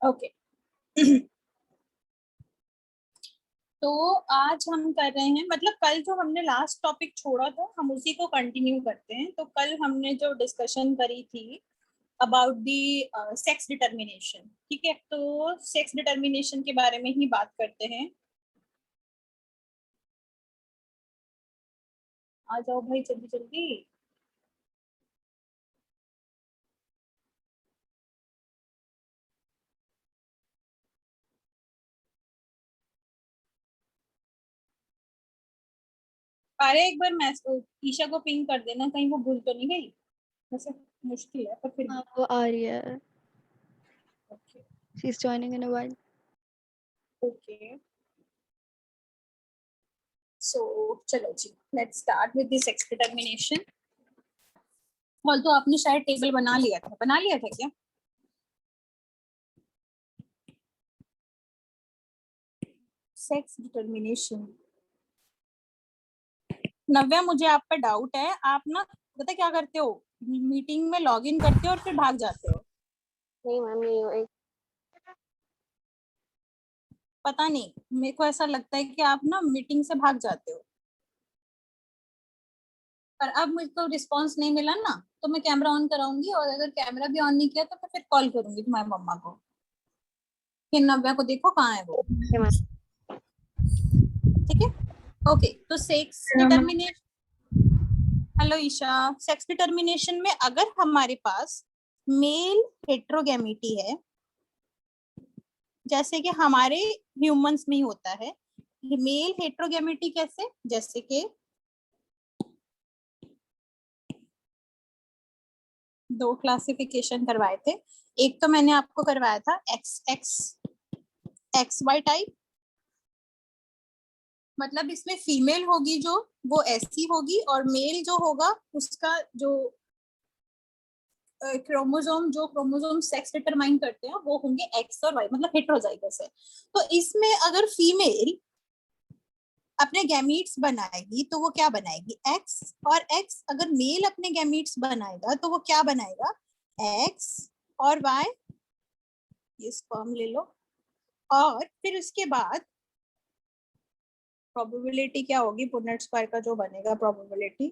Okay. तो आज हम कर रहे हैं, मतलब कल जो हमने लास्ट टॉपिक छोड़ा था हम उसी को कंटिन्यू करते हैं। तो कल हमने जो डिस्कशन करी थी अबाउट दी सेक्स डिटर्मिनेशन, ठीक है। तो सेक्स डिटर्मिनेशन के बारे में ही बात करते हैं। आ जाओ भाई जल्दी जल्दी। अरे एक बार मैसेज ईशा को पिंग कर देना, कहीं वो भूल तो नहीं गई। वैसे मुश्किल है पर फिर भी। हाँ, वो आ रही है। Okay she is joining in a while. Okay, so चलो जी, let's start with the sex determination. और तो आपने शायद टेबल बना लिया था क्या? Sex determination. नव्या, मुझे आप पे डाउट है। आप ना पता क्या करते हो, मीटिंग में लॉग इन करते हो और फिर भाग जाते हो। नहीं मैम, नहीं। पता नहीं, मेरे को ऐसा लगता है कि आप ना मीटिंग से भाग जाते हो। पर अब मुझको रिस्पांस नहीं मिला ना, तो मैं कैमरा ऑन कराऊंगी, और अगर कैमरा भी ऑन नहीं किया तो मैं फिर कॉल करूंगी तुम्हारी मम्मा को कि नव्या को देखो कहाँ है वो। ठीक है, ओके। तो sex determination, hello Isha. Sex determination में अगर हमारे पास मेल हेट्रोगेमिटी है, जैसे कि हमारे ह्यूमंस में ही होता है। मेल हेट्रोगेमिटी कैसे, जैसे कि दो क्लासिफिकेशन करवाए थे। एक तो मैंने आपको करवाया था X X X Y type, मतलब इसमें फीमेल होगी जो वो ऐसी होगी, और मेल जो होगा उसका जो क्रोमोजोम सेक्स डिटरमाइन करते हैं वो होंगे एक्स और वाई, मतलब हेट्रोजाइगस है। तो इसमें अगर फीमेल अपने गैमीट्स बनाएगी तो वो क्या बनाएगी, एक्स। और एक्स अगर मेल अपने गैमीट्स बनाएगा तो वो क्या बनाएगा, एक्स और वाई। ये स्पर्म ले लो, और फिर उसके बाद प्रोबेबिलिटी क्या होगी, पुनेट स्क्वायर का जो बनेगा प्रोबेबिलिटी,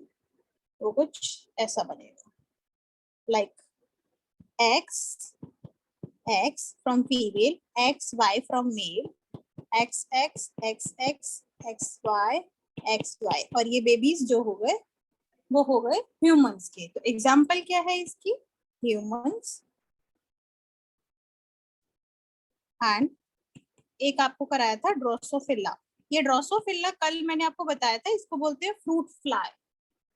वो कुछ ऐसा बनेगा, like X X from female, X Y from male, X X X X X Y X Y, और ये बेबीज जो हो गए वो हो गए ह्यूमंस के। तो एग्जाम्पल क्या है इसकी, ह्यूमंस। एंड एक आपको कराया था ड्रोसोफिला। ये ड्रोसोफिला कल मैंने आपको बताया था, इसको बोलते हैं फ्रूट फ्लाई।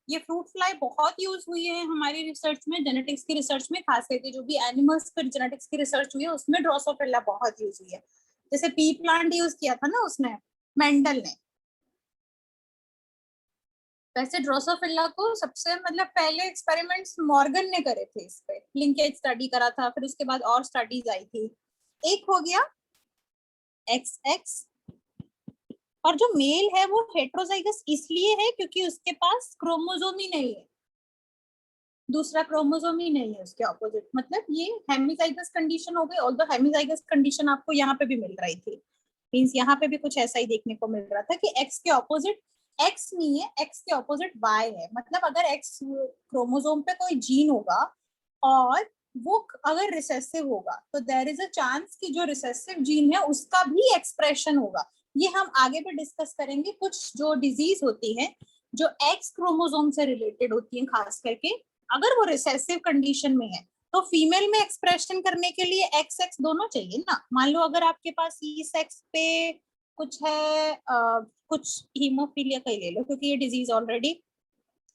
ये फ्रूट फ्लाई बहुत यूज हुई है हमारी रिसर्च में, जेनेटिक्स की रिसर्च में, खास करके जो भी एनिमल्स पर जेनेटिक्स की रिसर्च हुई है उसमें ड्रोसोफिला बहुत यूज हुई है। जैसे पी प्लांट यूज किया था ना उसने, मेंडल ने। वैसे ड्रोसोफिला को सबसे मतलब पहले एक्सपेरिमेंट्स मॉर्गन ने करे थे, इस पे लिंकेज स्टडी करा था, फिर उसके बाद और स्टडीज आई थी। एक हो गया एक्स एक्स, और जो मेल है वो हेट्रोजाइगस इसलिए है क्योंकि उसके पास क्रोमोजोम ही नहीं है, दूसरा क्रोमोजोम ही नहीं है उसके ऑपोजिट। मतलब ये हेमिजाइगस कंडीशन हो गई, ऑल्दो हेमिजाइगस कंडीशन आपको यहाँ पे भी मिल रही थी। मींस यहाँ पे भी कुछ ऐसा ही देखने को मिल रहा था कि एक्स के ऑपोजिट एक्स नहीं है, एक्स के ऑपोजिट वाई है। मतलब अगर एक्स क्रोमोजोम पे कोई जीन होगा और वो अगर रिसेसिव होगा तो देयर इज अ चांस कि जो रिसेसिव जीन है उसका भी एक्सप्रेशन होगा। ये हम आगे भी डिस्कस करेंगे। कुछ जो डिजीज होती है जो एक्स क्रोमोजोम से रिलेटेड होती है, खास करके अगर वो रिसेसिव कंडीशन में है, तो फीमेल में एक्सप्रेशन करने के लिए एक्स एक्स दोनों चाहिए ना। मान लो अगर आपके पास ई सेक्स पे कुछ है, कुछ हीमोफीलिया का ही ले लो क्योंकि ये डिजीज ऑलरेडी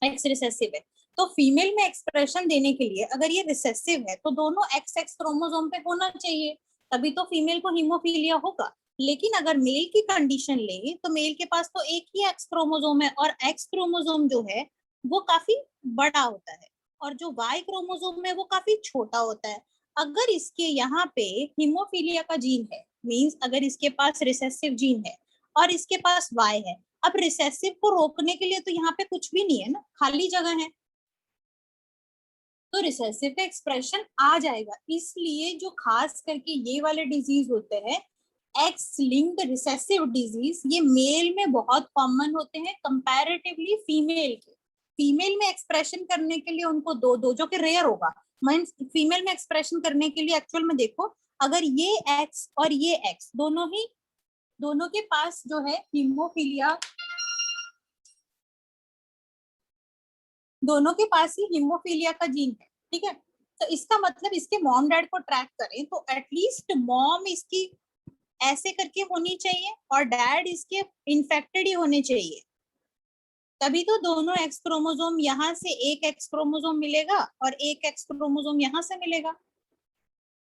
एक्स रिसेसिव है। तो फीमेल में एक्सप्रेशन देने के लिए अगर ये रिसेसिव है तो दोनों एक्स एक्स क्रोमोसोम पे होना चाहिए, तभी तो फीमेल को हीमोफीलिया होगा। लेकिन अगर मेल की कंडीशन ले तो मेल के पास तो एक ही एक्स क्रोमोसोम है, और एक्स क्रोमोसोम जो है वो काफी बड़ा होता है, और जो वाई क्रोमोसोम है वो काफी छोटा होता है। अगर इसके यहाँ पे हीमोफीलिया का जीन है, मींस अगर इसके पास रिसेसिव जीन है और इसके पास वाई है, अब रिसेसिव को रोकने के लिए तो यहाँ पे कुछ भी नहीं है ना, खाली जगह है। तो रिसेसिव का एक्सप्रेशन आ जाएगा। इसलिए जो खास करके ये वाले डिजीज होते हैं एक्स लिंक्ड रिसेसिव डिजीज, ये मेल में बहुत कॉमन होते हैं कंपैरेटिवली फीमेल के। फीमेल में एक्सप्रेशन करने के लिए उनको दो दो, जो कि रेयर होगा। मींस फीमेल में एक्सप्रेशन करने के लिए एक्चुअल में देखो, अगर ये एक्स और ये एक्स दोनों के पास जो है हीमोफीलिया, दोनों के पास ही हीमोफीलिया का जीन है, ठीक है, तो इसका मतलब इसके मॉम डैड को ट्रैक करें तो एटलीस्ट मॉम इसकी ऐसे करके होनी चाहिए और डैड इसके इन्फेक्टेड ही होने चाहिए, तभी तो दोनों एक्स क्रोमोसोम यहाँ से एक एक्स क्रोमोसोम मिलेगा और एक एक्स क्रोमोसोम यहाँ से मिलेगा,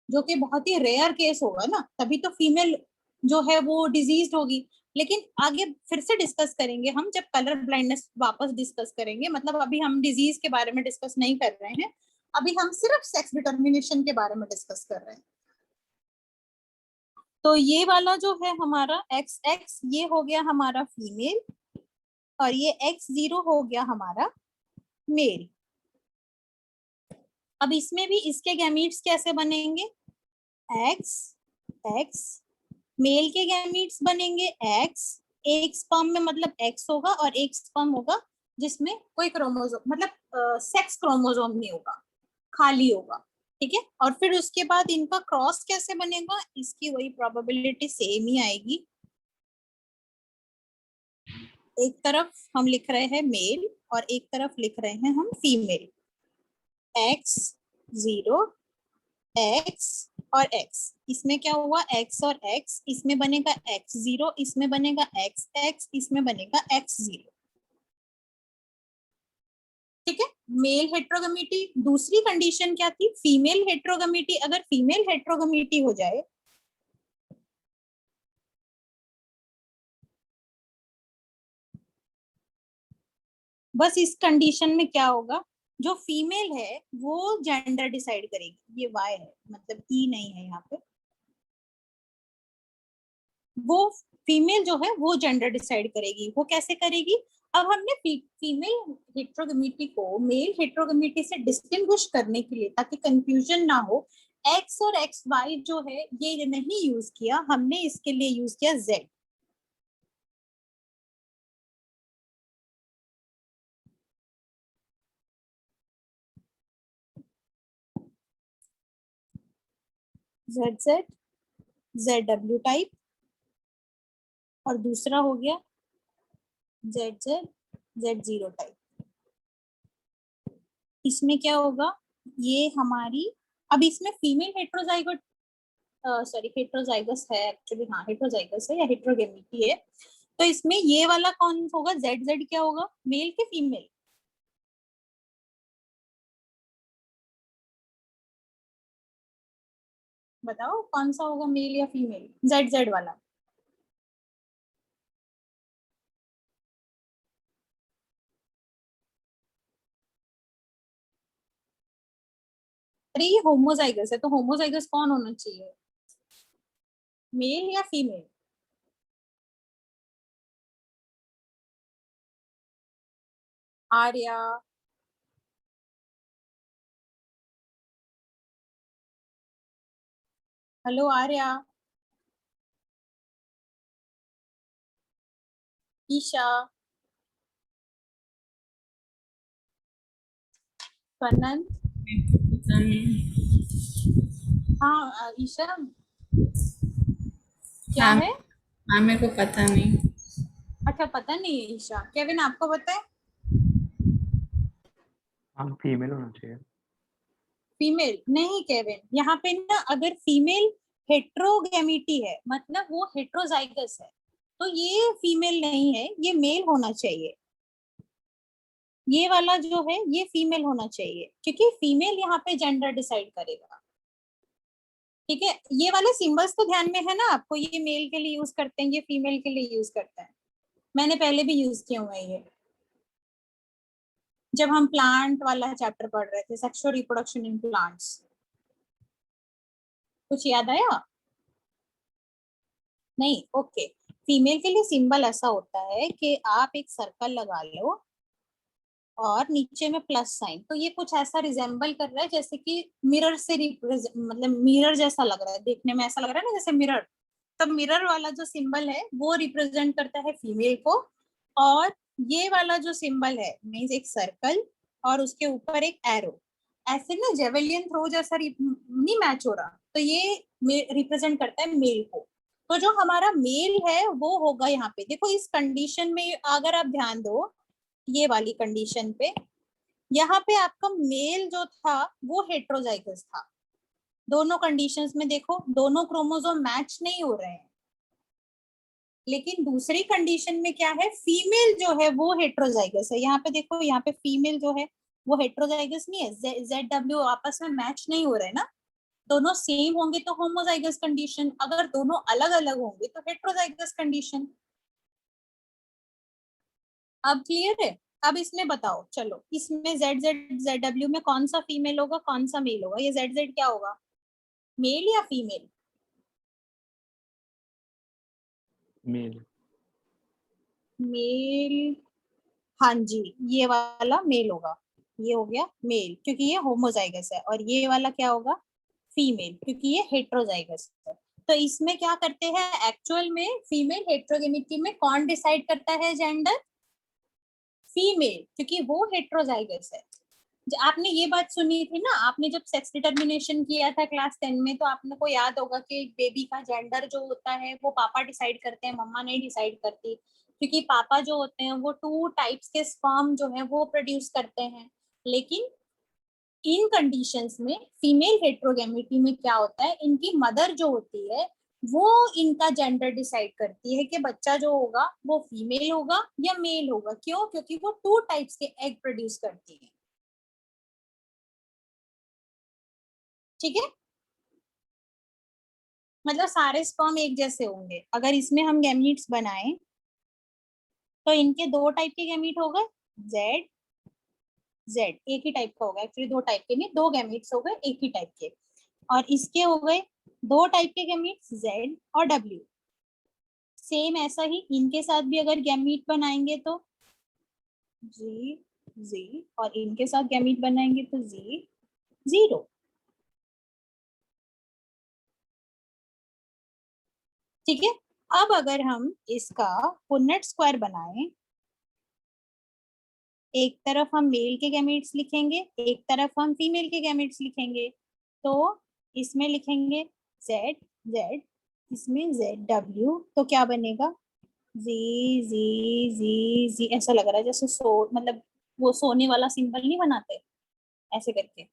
जो कि बहुत ही रेयर केस होगा ना, तभी तो फीमेल जो है वो डिजीज होगी। लेकिन आगे फिर से डिस्कस करेंगे हम जब कलर ब्लाइंडनेस वापस डिस्कस करेंगे, मतलब अभी हम डिजीज के बारे में डिस्कस नहीं कर रहे हैं, अभी हम सिर्फ सेक्स डिटर्मिनेशन के बारे में डिस्कस कर रहे हैं। तो ये वाला जो है हमारा एक्स एक्स, ये हो गया हमारा फीमेल और ये x0 हो गया हमारा मेल। अब इसमें भी इसके गैमीट्स कैसे बनेंगे, x x, मेल के गैमीट्स बनेंगे x, एक स्पर्म में मतलब x होगा और एक स्पर्म होगा जिसमें कोई क्रोमोसोम मतलब सेक्स क्रोमोसोम नहीं होगा, खाली होगा, ठीक है। और फिर उसके बाद इनका क्रॉस कैसे बनेगा, इसकी वही प्रोबेबिलिटी सेम ही आएगी। एक तरफ हम लिख रहे हैं मेल और एक तरफ लिख रहे हैं हम फीमेल, x0 x और x, इसमें क्या हुआ x और x, इसमें बनेगा x0, इसमें बनेगा x, इसमें बनेगा x0, ठीक है। मेल हेट्रोगेमिटी। दूसरी कंडीशन क्या थी, फीमेल हेट्रोगेमिटी। अगर फीमेल हेट्रोगेमिटी हो जाए, बस इस कंडीशन में क्या होगा, जो फीमेल है वो जेंडर डिसाइड करेगी, ये वाई है मतलब ई नहीं है यहाँ पे, वो फीमेल जो है वो जेंडर डिसाइड करेगी। वो कैसे करेगी, अब हमने फीमेल हेट्रोगेमिटी को मेल हेट्रोगेमिटी से डिस्टिंग्विश करने के लिए, ताकि कंफ्यूजन ना हो, एक्स और एक्स वाई जो है ये नहीं यूज किया हमने, इसके लिए यूज किया Z. Z Z, Z W type, और दूसरा हो गया जेड जेड, जेड0 टाइप। इसमें क्या होगा, ये हमारी, अब इसमें फीमेल हेट्रोजाइगोट सॉरी हेट्रोजाइगस है एक्चुअली, हाँ हेट्रोजाइगस है या हेट्रोगेमिटी है, तो इसमें ये वाला कौन होगा, जेड जेड क्या होगा, मेल के फीमेल, बताओ कौन सा होगा, मेल या फीमेल, जेड जेड वाला। अरे ये होमोजाइगस है, तो होमोजाइगस कौन होना चाहिए, मेल या फीमेल। आर्या, हेलो आर्या, ईशा, कनन, पता नहीं। हाँ ईशा क्या हाँ है, हाँ, मेरे को पता नहीं। अच्छा पता नहीं है ईशा। केविन आपको पता है, हाँ फीमेल होना चाहिए। फीमेल नहीं केविन, यहाँ पे ना अगर फीमेल हेट्रोगेमिटी है मतलब वो हेट्रोजाइगस है, तो ये फीमेल नहीं है, ये मेल होना चाहिए। ये वाला जो है ये फीमेल होना चाहिए, क्योंकि फीमेल यहाँ पे जेंडर डिसाइड करेगा, ठीक है। ये वाले सिंबल्स तो ध्यान में है ना आपको, ये मेल के लिए यूज करते हैं, ये फीमेल के लिए यूज करते हैं, मैंने पहले भी यूज किए हुए हैं ये, जब हम प्लांट वाला चैप्टर पढ़ रहे थे, सेक्सुअल रिप्रोडक्शन इन प्लांट्स। कुछ याद आया, नहीं, ओके। फीमेल के लिए सिंबल ऐसा होता है कि आप एक सर्कल लगा लो और नीचे में प्लस साइन। तो ये कुछ ऐसा रिजेंबल कर रहा है जैसे कि मिरर से मतलब मिरर जैसा लग रहा है, देखने में ऐसा लग रहा है ना जैसे मिरर। तब मिरर वाला जो सिंबल है वो रिप्रेजेंट करता है फीमेल को, और ये वाला जो सिंबल है मीन्स एक सर्कल और उसके ऊपर एक एरो, ऐसे ना जेवेलियन थ्रो जैसा नहीं मैच हो रहा, तो ये रिप्रेजेंट करता है मेल को। तो जो हमारा मेल है वो होगा यहाँ पे, देखो इस कंडीशन में अगर आप ध्यान दो, ये वाली कंडीशन पे, यहाँ पे आपका मेल जो था वो हेट्रोजाइगस था। दोनों कंडीशंस में देखो दोनों क्रोमोसोम मैच नहीं हो रहे हैं, लेकिन दूसरी कंडीशन में क्या है, फीमेल जो है वो हेट्रोजाइगस है। यहाँ पे देखो, यहाँ पे फीमेल जो है वो हेट्रोजाइगस नहीं है, ZW आपस में मैच नहीं हो रहे हैं ना। दोनों सेम होंगे तो होमोजाइगस कंडीशन, अगर दोनों अलग अलग होंगे तो हेट्रोजाइगस कंडीशन। अब क्लियर है? अब इसमें बताओ, चलो इसमें ZW में कौन सा फीमेल होगा कौन सा मेल होगा, ये ZZ क्या होगा, मेल या फीमेल? मेल। मेल, हाँ जी, ये वाला मेल होगा, ये हो गया मेल क्योंकि ये होमोजाइगस है, और ये वाला क्या होगा, फीमेल क्योंकि ये हेट्रोजाइगस है। तो इसमें क्या करते हैं एक्चुअल में, फीमेल हेट्रोगेमिटी में कौन डिसाइड करता है जेंडर, फीमेल, क्योंकि वो हेट्रोजाइगस है। आपने ये बात सुनी थी ना, आपने जब सेक्स डिटर्मिनेशन किया था क्लास 10 में, तो आपने को याद होगा कि बेबी का जेंडर जो होता है वो पापा डिसाइड करते हैं, मम्मा नहीं डिसाइड करती, क्योंकि पापा जो होते हैं वो 2 टाइप्स के स्पर्म जो है वो प्रोड्यूस करते हैं। लेकिन इन कंडीशंस में फीमेल हेट्रोगेमिटी में क्या होता है, इनकी मदर जो होती है वो इनका जेंडर डिसाइड करती है कि बच्चा जो होगा वो फीमेल होगा या मेल होगा। क्यों? क्योंकि वो 2 टाइप्स के एग प्रोड्यूस करती है। ठीक है, मतलब सारे स्पर्म एक जैसे होंगे। अगर इसमें हम गैमीट्स बनाएं तो इनके 2 टाइप के गैमीट हो गए, जेड जेड एक ही टाइप का होगा, एक्चुअली 2 टाइप के नहीं, 2 गैमीट्स हो गए एक ही टाइप के। और इसके हो गए 2 टाइप के गैमीट्स, जेड और डब्ल्यू। सेम ऐसा ही इनके साथ भी अगर गैमीट बनाएंगे तो जी जी, और इनके साथ गैमीट बनाएंगे तो जी जीरो। ठीक है, अब अगर हम इसका पुन्नेट स्क्वायर बनाएं, एक तरफ हम मेल के गैमेट्स लिखेंगे, एक तरफ हम फीमेल के गैमेट्स लिखेंगे। तो इसमें लिखेंगे जेड जेड, इसमें ZW, तो क्या बनेगा, जी जी जी जी, ऐसा लग रहा है जैसे मतलब वो सोने वाला सिंबल नहीं बनाते ऐसे करके।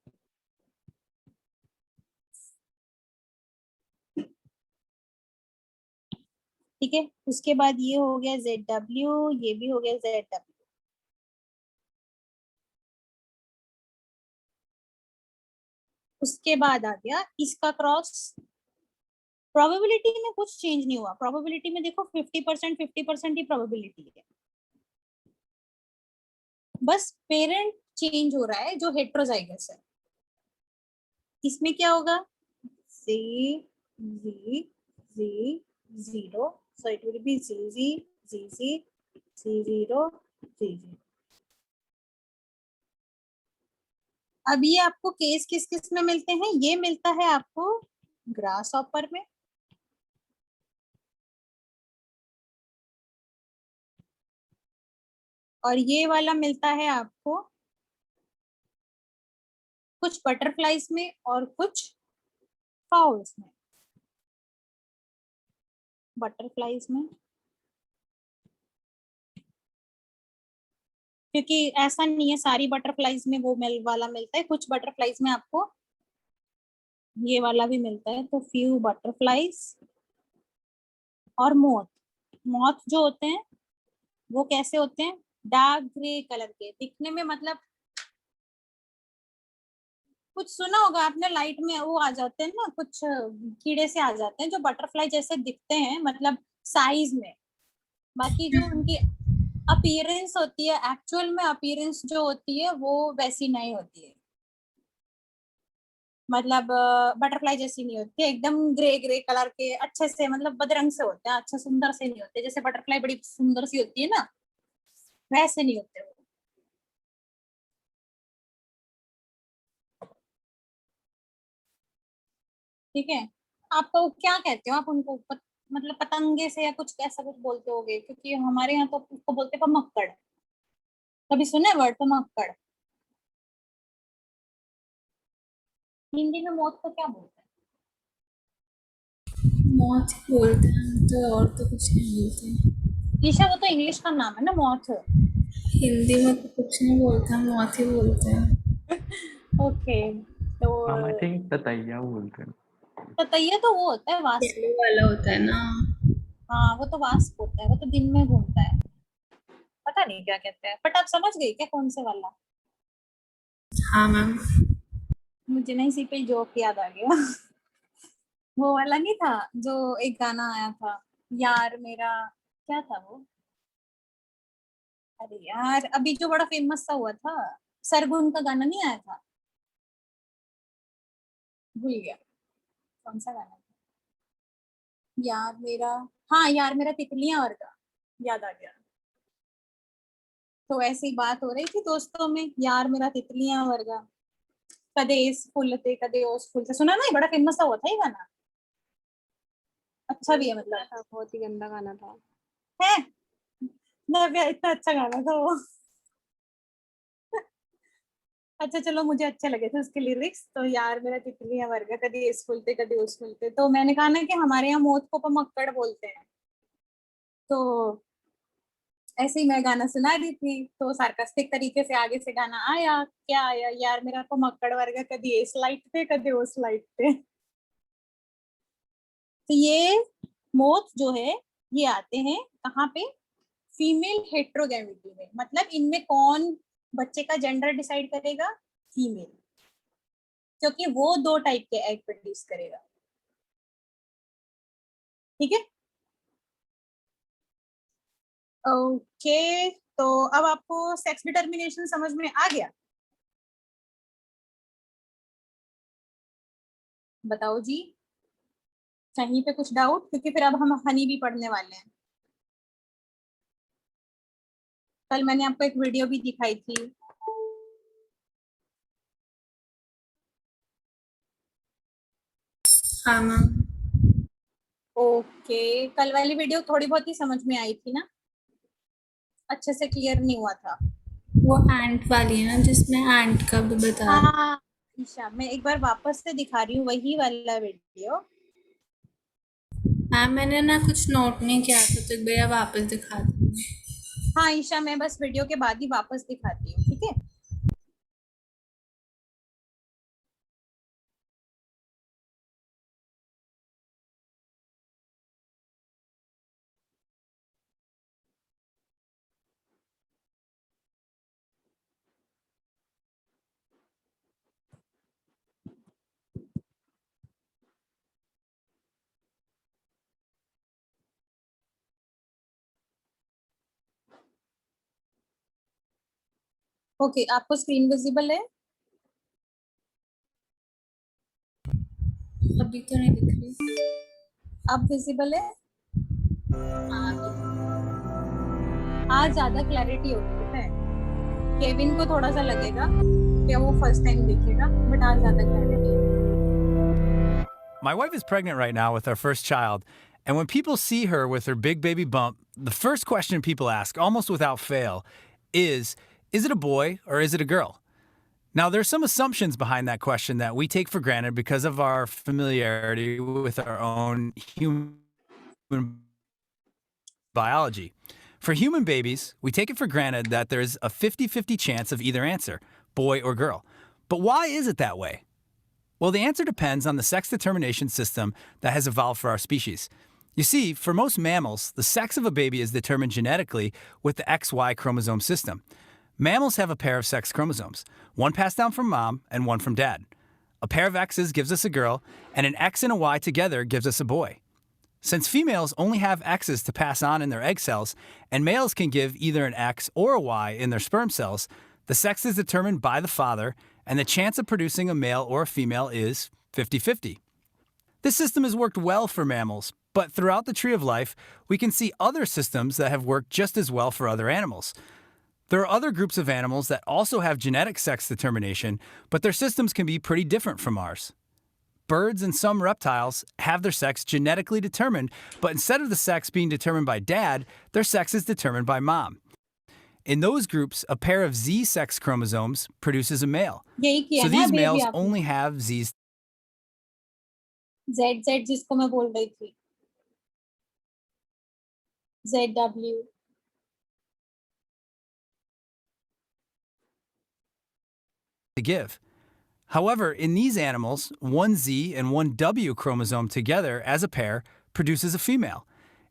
ठीक है, उसके बाद ये हो गया ZW, ये भी हो गया ZW। उसके बाद आ गया इसका क्रॉस। प्रोबेबिलिटी में कुछ चेंज नहीं हुआ, प्रोबेबिलिटी में देखो 50% ही प्रोबेबिलिटी है, बस पेरेंट चेंज हो रहा है जो हेट्रोजाइगस है। इसमें क्या होगा, C G G zero, so it will be G zero G G. अब ये आपको केस किस किस में मिलते हैं, ये मिलता है आपको ग्रास हॉपर में, और ये वाला मिलता है आपको कुछ बटरफ्लाइज में और कुछ फाउल्स में। बटरफ्लाइज में क्योंकि ऐसा नहीं है सारी बटरफ्लाइज में वो मिल वाला मिलता है, कुछ बटरफ्लाइज में आपको ये वाला भी मिलता है। तो फ्यू बटरफ्लाइज और मोथ, मोथ जो होते हैं वो कैसे होते हैं, डार्क ग्रे कलर के दिखने में, मतलब कुछ सुना होगा आपने, लाइट में वो आ जाते हैं ना, कुछ कीड़े से आ जाते हैं जो बटरफ्लाई जैसे दिखते हैं, मतलब साइज में। बाकी जो उनकी अपीयरेंस होती है, एक्चुअल में अपीयरेंस जो होती है वो वैसी नहीं होती है, मतलब बटरफ्लाई जैसी नहीं होती है, एकदम ग्रे ग्रे कलर के अच्छे से, मतलब बदरंग से होते हैं, अच्छे सुंदर से नहीं होते, जैसे बटरफ्लाई बड़ी सुंदर सी होती है ना वैसे नहीं होते वो। ठीक है, आप तो क्या कहते हो, आप उनको मतलब पतंगे से या कुछ ऐसा कुछ बोलते होगे, क्योंकि हमारे यहाँ तो उसको बोलते हैं पमक्कड़। कभी सुना है वर्ड पमक्कड़? हिंदी में मौत को क्या बोलते हैं? मौत ही बोलते हैं, तो और तो कुछ नहीं बोलते। ईशा, वो तो इंग्लिश का नाम है ना, मौत। हिंदी में तो कुछ नहीं बोलते हैं, मौत ही बोलते हैं। ओके, तो आई थिंक ततैया बोलते हैं। ततैया तो वो होता है वास्प। येलो वाला होता है ना। हाँ, वो तो वास्प होता है, वो तो दिन में घूमता है। पता नहीं क्या कहते हैं, बट आप समझ गई क्या कौन से वाला? हाँ मैम। मुझे ना इसी पे जोक याद आ गया। वो वाला नहीं था जो एक गाना आया था, यार मेरा, क्या था वो? अरे यार, अभी जो बड़ा फेमस सा हुआ था, सरगुन का गाना नहीं आया था, भूल गया कौन सा गाना था। यार मेरा, हाँ यार मेरा तितलियां वर्गा, याद आ गया। तो ऐसी बात हो रही थी दोस्तों में, यार मेरा तितलियां वर्गा, कदे इस फूलते कदे उस फूलते, सुना ना, ये बड़ा फेमस सा हुआ था ये गाना। अच्छा भी है सुना मतलब। था, बहुत ही गंदा गाना था। है नव्या, इतना अच्छा गाना था वो। अच्छा चलो, मुझे अच्छे लगे थे उसके लिरिक्स, तो यार मेरा तितलियां वर्गा कभी इस फूलते कभी उस फूलते, तो मैंने कहा ना कि हमारे यहाँ मौत को पमक्कड़ बोलते हैं। तो ऐसे ही मैं गाना सुना रही थी, तो सार्कास्टिक तरीके से आगे से गाना आया, क्या आया, यार मेरा पमक्कड़ वर्गा कभी इस लाइट पे कभी उस लाइट पे। तो ये मोथ जो है, ये आते हैं कहाँ पे? फीमेल हेट्रोगैमिटी में, मतलब इनमें कौन बच्चे का जेंडर डिसाइड करेगा? फीमेल, क्योंकि वो 2 टाइप के एग प्रोड्यूस करेगा। ठीक है, ओके। तो अब आपको सेक्स डिटर्मिनेशन समझ में आ गया? बताओ जी, कहीं पे कुछ डाउट? क्योंकि फिर अब हम हनी भी पढ़ने वाले हैं। कल मैंने आपको एक वीडियो भी दिखाई थी। हाँ मैम। ओके, कल वाली वीडियो थोड़ी बहुत ही समझ में आई थी ना? अच्छे से क्लियर नहीं हुआ था? वो एंट वाली है ना, जिसमें एंट का भी बता रहे। हाँ ईशा, मैं एक बार वापस से दिखा रही हूँ वही वाला वीडियो। मैम मैंने ना कुछ नोट नहीं किया था, तो एक बार वापस दिखा दूँ। हाँ ईशा, मैं बस वीडियो के बाद ही वापस दिखाती हूँ, ठीक है? ओके, आपको स्क्रीन विजिबल है? अभी तो नहीं दिख रही। अब विजिबल है? हाँ तो आज ज्यादा क्लैरिटी होगी, पता है? केविन को थोड़ा सा लगेगा कि वो फर्स्ट टाइम देखेगा, बट आज ज्यादा क्लैरिटी है। My wife is pregnant right now with our first child, and when people see her with her big baby bump, the first question people ask, almost without fail, is it a boy or is it a girl? Now, there's some assumptions behind that question that we take for granted because of our familiarity with our own human biology. For human babies, we take it for granted that there's a 50-50 chance of either answer, boy or girl. But why is it that way? Well, the answer depends on the sex determination system that has evolved for our species. You see, for most mammals, the sex of a baby is determined genetically with the XY chromosome system. Mammals have a pair of sex chromosomes, one passed down from mom and one from dad. A pair of X's gives us a girl, and an X and a Y together gives us a boy. Since females only have X's to pass on in their egg cells, and males can give either an X or a Y in their sperm cells, the sex is determined by the father, and the chance of producing a male or a female is 50-50. This system has worked well for mammals, but throughout the tree of life, we can see other systems that have worked just as well for other animals. There are other groups of animals that also have genetic sex determination, but their systems can be pretty different from ours. birds and some reptiles have their sex genetically determined, but instead of the sex being determined by dad, their sex is determined by mom. In those groups, a pair of Z sex chromosomes produces a male. यही किया So ना these अभी males आपने। only have Z's. ZZ जिसको मैं बोल रही थी, ZW। To give. However, in these animals, one Z and one W chromosome together as a pair produces a female.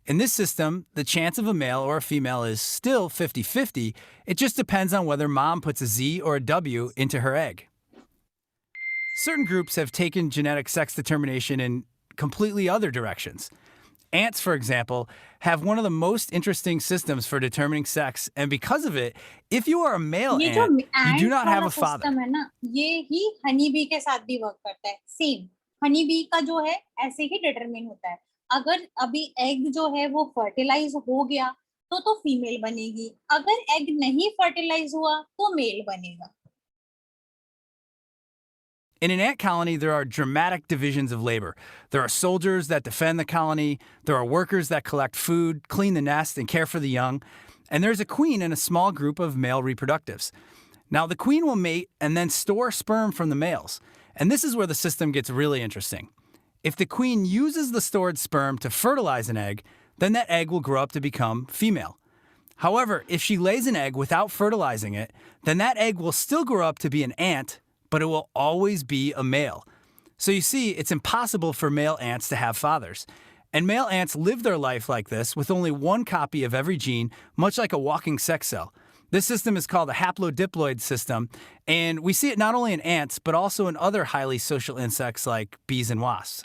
In this system, the chance of a male or a female is still 50-50. It just depends on whether mom puts a Z or a W into her egg. Certain groups have taken genetic sex determination in completely other directions. Ants, for example, have one of the most interesting systems for determining sex, and because of it, if you are a male ये जो ant, you do ant not have वाला a father. System है ना, ये ही honey bee के साथ भी work करता है। सेम हनी बी का जो है ऐसे ही डिटरमिन होता है। अगर अभी एग जो है वो फर्टिलाइज हो गया तो फीमेल बनेगी, अगर एग नहीं फर्टिलाइज हुआ तो मेल बनेगा। In an ant colony, there are dramatic divisions of labor. There are soldiers that defend the colony, there are workers that collect food, clean the nest, and care for the young, and there's a queen and a small group of male reproductives. Now, the queen will mate and then store sperm from the males, and this is where the system gets really interesting. If the queen uses the stored sperm to fertilize an egg, then that egg will grow up to become female. However, if she lays an egg without fertilizing it, then that egg will still grow up to be an ant, but it will always be a male. So you see, it's impossible for male ants to have fathers. And male ants live their life like this with only one copy of every gene, much like a walking sex cell. This system is called the haplodiploid system, and we see it not only in ants, but also in other highly social insects like bees and wasps.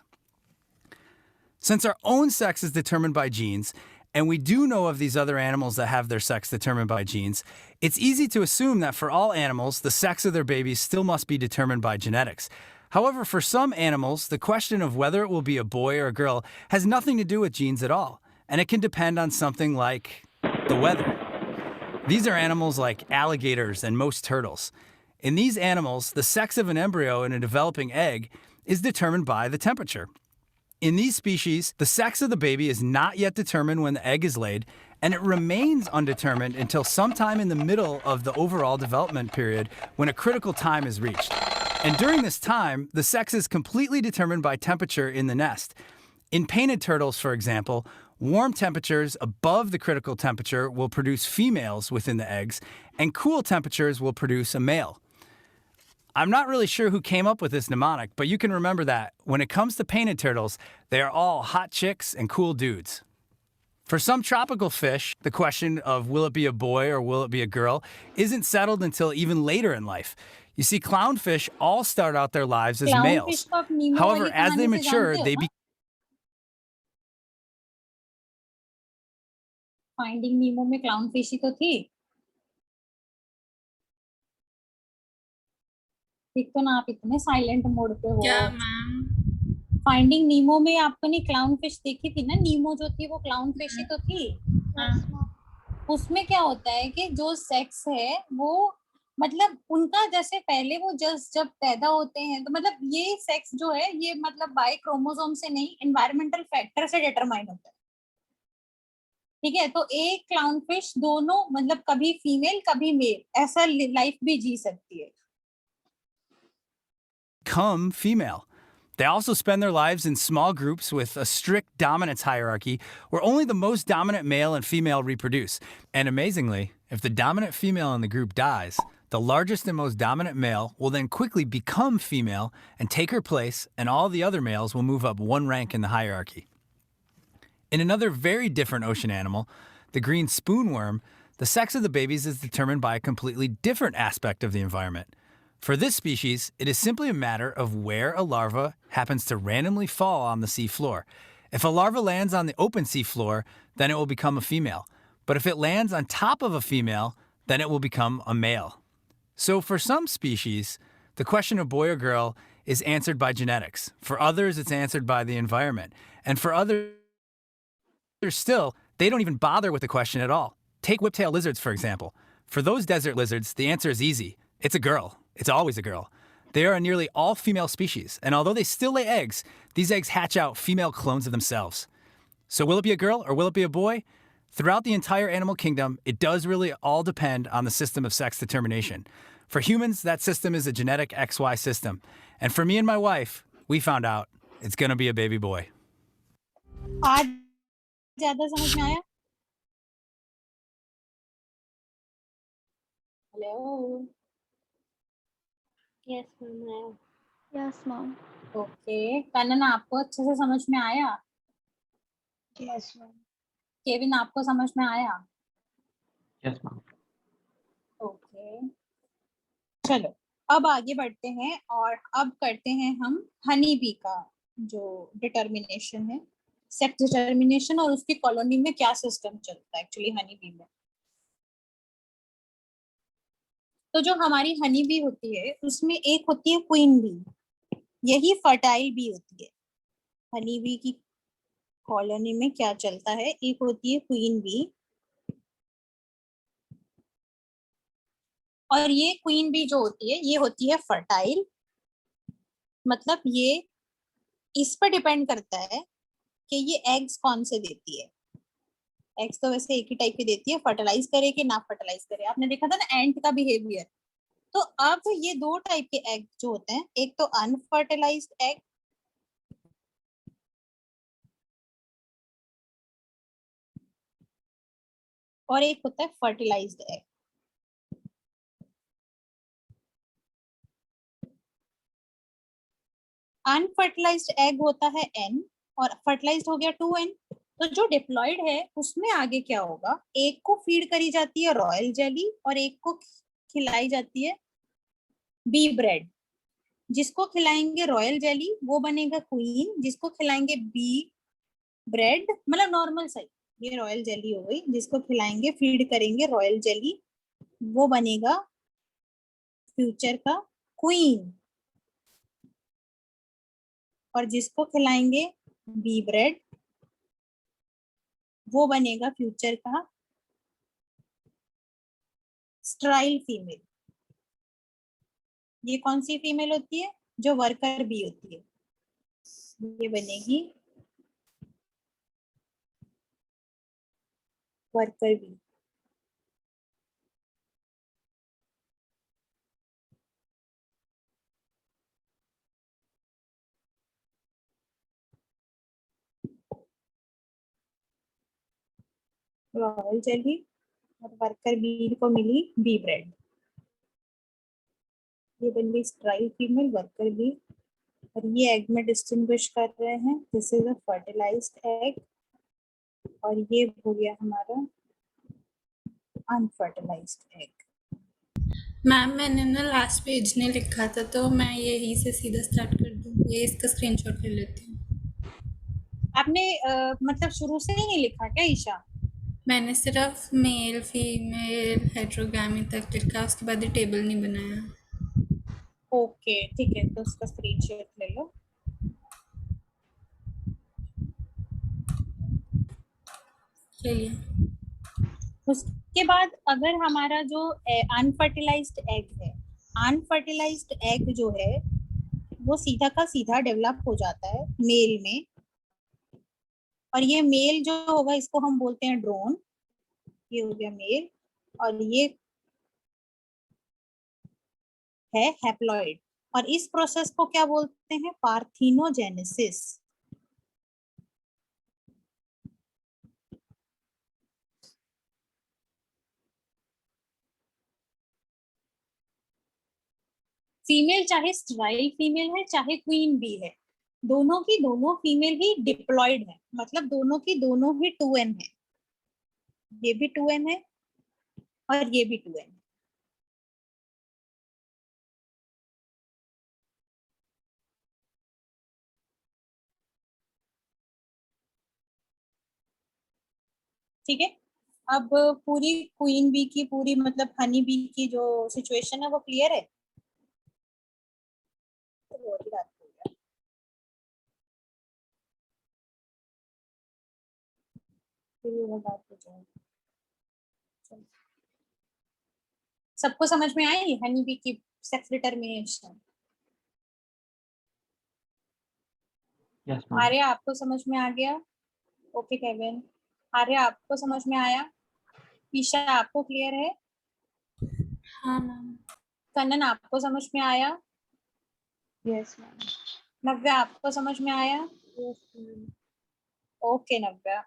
Since our own sex is determined by genes, and we do know of these other animals that have their sex determined by genes, it's easy to assume that for all animals, the sex of their babies still must be determined by genetics. However, for some animals, the question of whether it will be a boy or a girl has nothing to do with genes at all, and it can depend on something like the weather. These are animals like alligators and most turtles. In these animals, the sex of an embryo in a developing egg is determined by the temperature. In these species, the sex of the baby is not yet determined when the egg is laid, and it remains undetermined until sometime in the middle of the overall development period when a critical time is reached. And during this time, the sex is completely determined by temperature in the nest. In painted turtles, for example, warm temperatures above the critical temperature will produce females within the eggs, and cool temperatures will produce a male. I'm not really sure who came up with this mnemonic, but you can remember that when it comes to painted turtles, they are all hot chicks and cool dudes. For some tropical fish, the question of will it be a boy or will it be a girl isn't settled until even later in life. You see, clownfish all start out their lives as males. को आप नीमो However, वाली as they कहानी से mature, जानते हो they ना? Finding नीमो में Clownfish ही तो थी। एक तो ना आप इतने साइलेंट मोड पे हो। क्या मैम? फाइंडिंग नीमो में आपको नहीं क्लाउनफिश देखी थी ना? नीमो जो थी वो क्लाउनफिश ही तो थी। उसमें क्या होता है कि जो सेक्स है वो मतलब उनका जैसे पहले वो जस्ट जब पैदा होते हैं तो मतलब ये सेक्स जो है ये मतलब बाय क्रोमोसोम से नहीं, एनवायरमेंटल फैक्टर से डिटरमाइन होता है। ठीक है, तो एक क्लाउनफिश दोनों मतलब कभी फीमेल कभी मेल ऐसा लाइफ भी जी सकती है। Become female. They also spend their lives in small groups with a strict dominance hierarchy where only the most dominant male and female reproduce. And amazingly, if the dominant female in the group dies, the largest and most dominant male will then quickly become female and take her place, and all the other males will move up one rank in the hierarchy. In another very different ocean animal, the green spoonworm, the sex of the babies is determined by a completely different aspect of the environment. For this species, it is simply a matter of where a larva happens to randomly fall on the sea floor. If a larva lands on the open sea floor, then it will become a female. But if it lands on top of a female, then it will become a male. So for some species, the question of boy or girl is answered by genetics. For others, it's answered by the environment. And for others still, they don't even bother with the question at all. Take whiptail lizards, for example. For those desert lizards, the answer is easy. It's a girl. It's always a girl. They are a nearly all female species, and although they still lay eggs, these eggs hatch out female clones of themselves. So will it be a girl or will it be a boy? Throughout the entire animal kingdom, it does really all depend on the system of sex determination. For humans, that system is a genetic XY system. And for me and my wife, we found out it's gonna be a baby boy. आज ज्यादा समझ में आया? Hello. Yes, ma'am. Yes, mom. Okay. Kanan आपको अच्छे से समझ में आया? Yes, ma'am. केविन आपको समझ में आया? Yes, ma'am. ओके. चलो अब आगे बढ़ते हैं और अब करते हैं हम हनी बी का जो डिटर्मिनेशन है, सेक्स डिटर्मिनेशन, और उसकी कॉलोनी में क्या सिस्टम चलता है एक्चुअली हनी बी में. तो जो हमारी हनी बी होती है उसमें एक होती है क्वीन बी, यही फर्टाइल बी होती है. हनी बी की कॉलोनी में क्या चलता है, एक होती है क्वीन बी, और ये क्वीन बी जो होती है ये होती है फर्टाइल. मतलब ये इस पर डिपेंड करता है कि ये एग्स कौन से देती है. एग्स तो वैसे एक ही टाइप की देती है, फर्टिलाइज करे कि ना फर्टिलाइज करे. आपने देखा था ना एंट का बिहेवियर. तो अब ये दो टाइप के एग जो होते हैं, एक तो अनफर्टिलाइज्ड एग, और एक होता है फर्टिलाइज्ड एग. अनफर्टिलाइज्ड एग होता है n और फर्टिलाइज्ड हो गया 2n. तो जो डिप्लॉयड है उसमें आगे क्या होगा, एक को फीड करी जाती है रॉयल जेली और एक को खिलाई जाती है बी ब्रेड. जिसको खिलाएंगे रॉयल जेली वो बनेगा क्वीन, जिसको खिलाएंगे बी ब्रेड मतलब नॉर्मल साइज, ये रॉयल जेली हो गई, जिसको खिलाएंगे फीड करेंगे रॉयल जेली वो बनेगा फ्यूचर का क्वीन, और जिसको खिलाएंगे बी ब्रेड वो बनेगा फ्यूचर का स्ट्राइल फीमेल. ये कौन सी फीमेल होती है, जो वर्कर बी होती है, ये बनेगी वर्कर बी. रॉयल जेली और वर्कर बी को मिली बी ब्रेड, ये बन गई स्ट्राइल फीमेल वर्कर बी. और ये एग में डिस्टिंग्विश कर रहे हैं, this is a fertilised egg, और ये हो गया हमारा अनफर्टिलाइज्ड एग. मैम मैंने ना लास्ट पेज ने लिखा था तो मैं यही से सीधा स्टार्ट कर दूँ, ये इसका स्क्रीनशॉट ले लेती हूँ. आपने मतलब शुरू से ही नहीं लिखा क्या ईशा? मैंने सिर्फ मेल फीमेल हेट्रोगैमी तक लिखा, उसके बाद ये टेबल नहीं बनाया. ओके ठीक है, तो उसका स्क्रीनशॉट ले लो. ले लिया. उसके बाद अगर हमारा जो अनफर्टिलाइज्ड एग है, अनफर्टिलाइज्ड एग जो है वो सीधा का सीधा डेवलप हो जाता है मेल में, और ये मेल जो होगा इसको हम बोलते हैं ड्रोन. ये हो गया मेल, और ये है हैप्लॉइड, और इस प्रोसेस को क्या बोलते हैं, पार्थिनोजेनेसिस. फीमेल चाहे स्ट्राइल फीमेल है चाहे क्वीन बी है, दोनों की दोनों फीमेल ही डिप्लॉयड है, मतलब दोनों की दोनों ही 2n है. ये भी 2n है और ये भी 2n है. ठीक है. अब पूरी क्वीन बी की पूरी मतलब हनी बी की जो सिचुएशन है वो क्लियर है. तो और रात हो गया. फिर ये बात हो जाएगी. सबको समझ में आई हनी बी की sex determination? Yes, ma'am. Arya आपको समझ में आ गया? Okay Kevin. आर्या आपको समझ में आया? ईशा आपको क्लियर है? हाँ मैम। कन्नन आपको समझ में आया? Yes ma'am. नव्या आपको समझ में आया? Yes ma'am. ओके नव्या,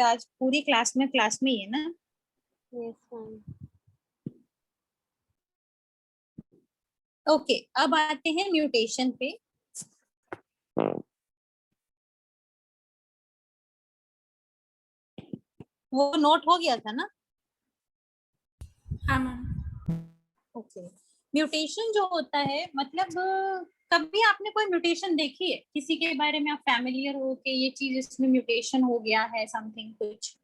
आज पूरी क्लास में ही है ना? Yes ma'am. ओके, अब आते हैं म्यूटेशन पे। वो नोट हो गया था ना? हाँ मैम। ओके, म्यूटेशन जो होता है मतलब कभी आपने कोई म्यूटेशन देखी है किसी के बारे में, आप फैमिलियर हो कि ये चीज इसमें म्यूटेशन हो गया है समथिंग कुछ,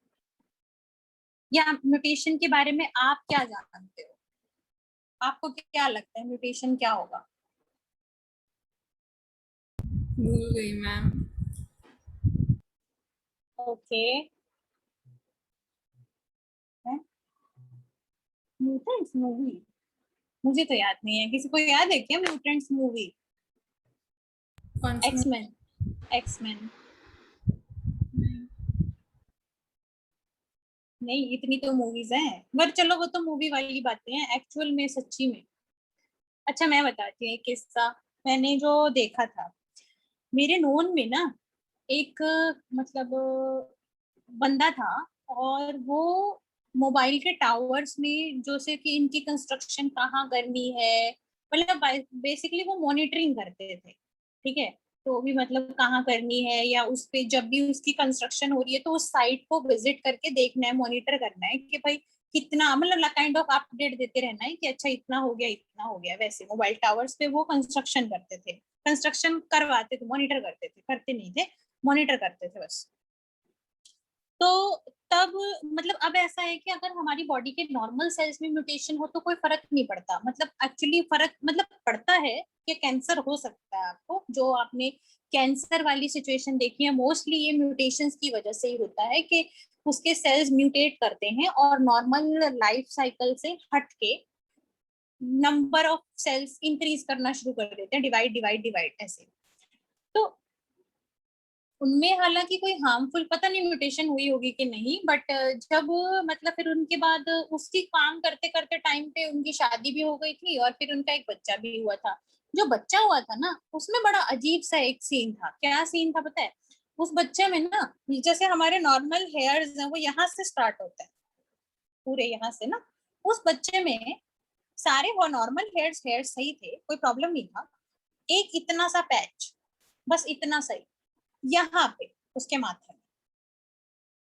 या म्यूटेशन के बारे में आप क्या जानते हो? आपको क्या लगता है म्यूटेशन क्या होगा? भूल गई मैम। ओके, म्यूटेंट्स मूवी मुझे तो याद नहीं है, किसी को याद है क्या म्यूटेंट्स मूवी? कौन सी एक्समैन, एक्समैन नहीं। नहीं, इतनी तो मूवीज हैं, पर चलो वो तो मूवी वाली बातें हैं, एक्चुअल में सच्ची में। अच्छा मैं बताती हूँ एक किस्सा, मैंने जो देखा था मेरे नोन में ना, एक मतलब बंदा था, और वो मोबाइल के टावर्स में जो से कि इनकी कंस्ट्रक्शन कहाँ करनी है, मतलब बेसिकली वो मॉनिटरिंग करते थे, ठीक है? तो भी मतलब कहाँ करनी है, या उस पे जब भी उसकी कंस्ट्रक्शन हो रही है तो उस साइट को विजिट करके देखना है, मॉनिटर करना है कि भाई कितना, मतलब काइंड ऑफ अपडेट देते रहना है कि अच्छा इतना हो गया इतना हो गया। वैसे मोबाइल टावर्स पे वो कंस्ट्रक्शन करते थे, कंस्ट्रक्शन करवाते थे, मॉनिटर करते थे, करते नहीं थे, मॉनिटर करते थे बस। तो तब मतलब अब ऐसा है कि अगर हमारी बॉडी के नॉर्मल सेल्स में म्यूटेशन हो तो कोई फर्क नहीं पड़ता, मतलब एक्चुअली फर्क मतलब पड़ता है कि कैंसर हो सकता है आपको, जो आपने कैंसर वाली सिचुएशन देखी है मोस्टली ये म्यूटेशंस की वजह से ही होता है कि उसके सेल्स म्यूटेट करते हैं और नॉर्मल लाइफ साइकिल से हट के नंबर ऑफ सेल्स इंक्रीज करना शुरू कर देते हैं, डिवाइड डिवाइड डिवाइड ऐसे। तो उनमें हालांकि कोई हार्मफुल पता नहीं म्यूटेशन हुई होगी कि नहीं, बट जब मतलब फिर उनके बाद उसकी काम करते करते टाइम पे उनकी शादी भी हो गई थी और फिर उनका एक बच्चा भी हुआ था। जो बच्चा हुआ था ना उसमें बड़ा अजीब सा एक सीन था। क्या सीन था पता है? उस बच्चे में ना, जैसे हमारे नॉर्मल हेयर्स हैं वो यहाँ से स्टार्ट होता है, पूरे यहाँ से ना, उस बच्चे में सारे वो नॉर्मल हेयर्स हेयर्स सही थे, कोई प्रॉब्लम नहीं था। एक इतना सा पैच, बस इतना सही, यहाँ पे उसके माथे में,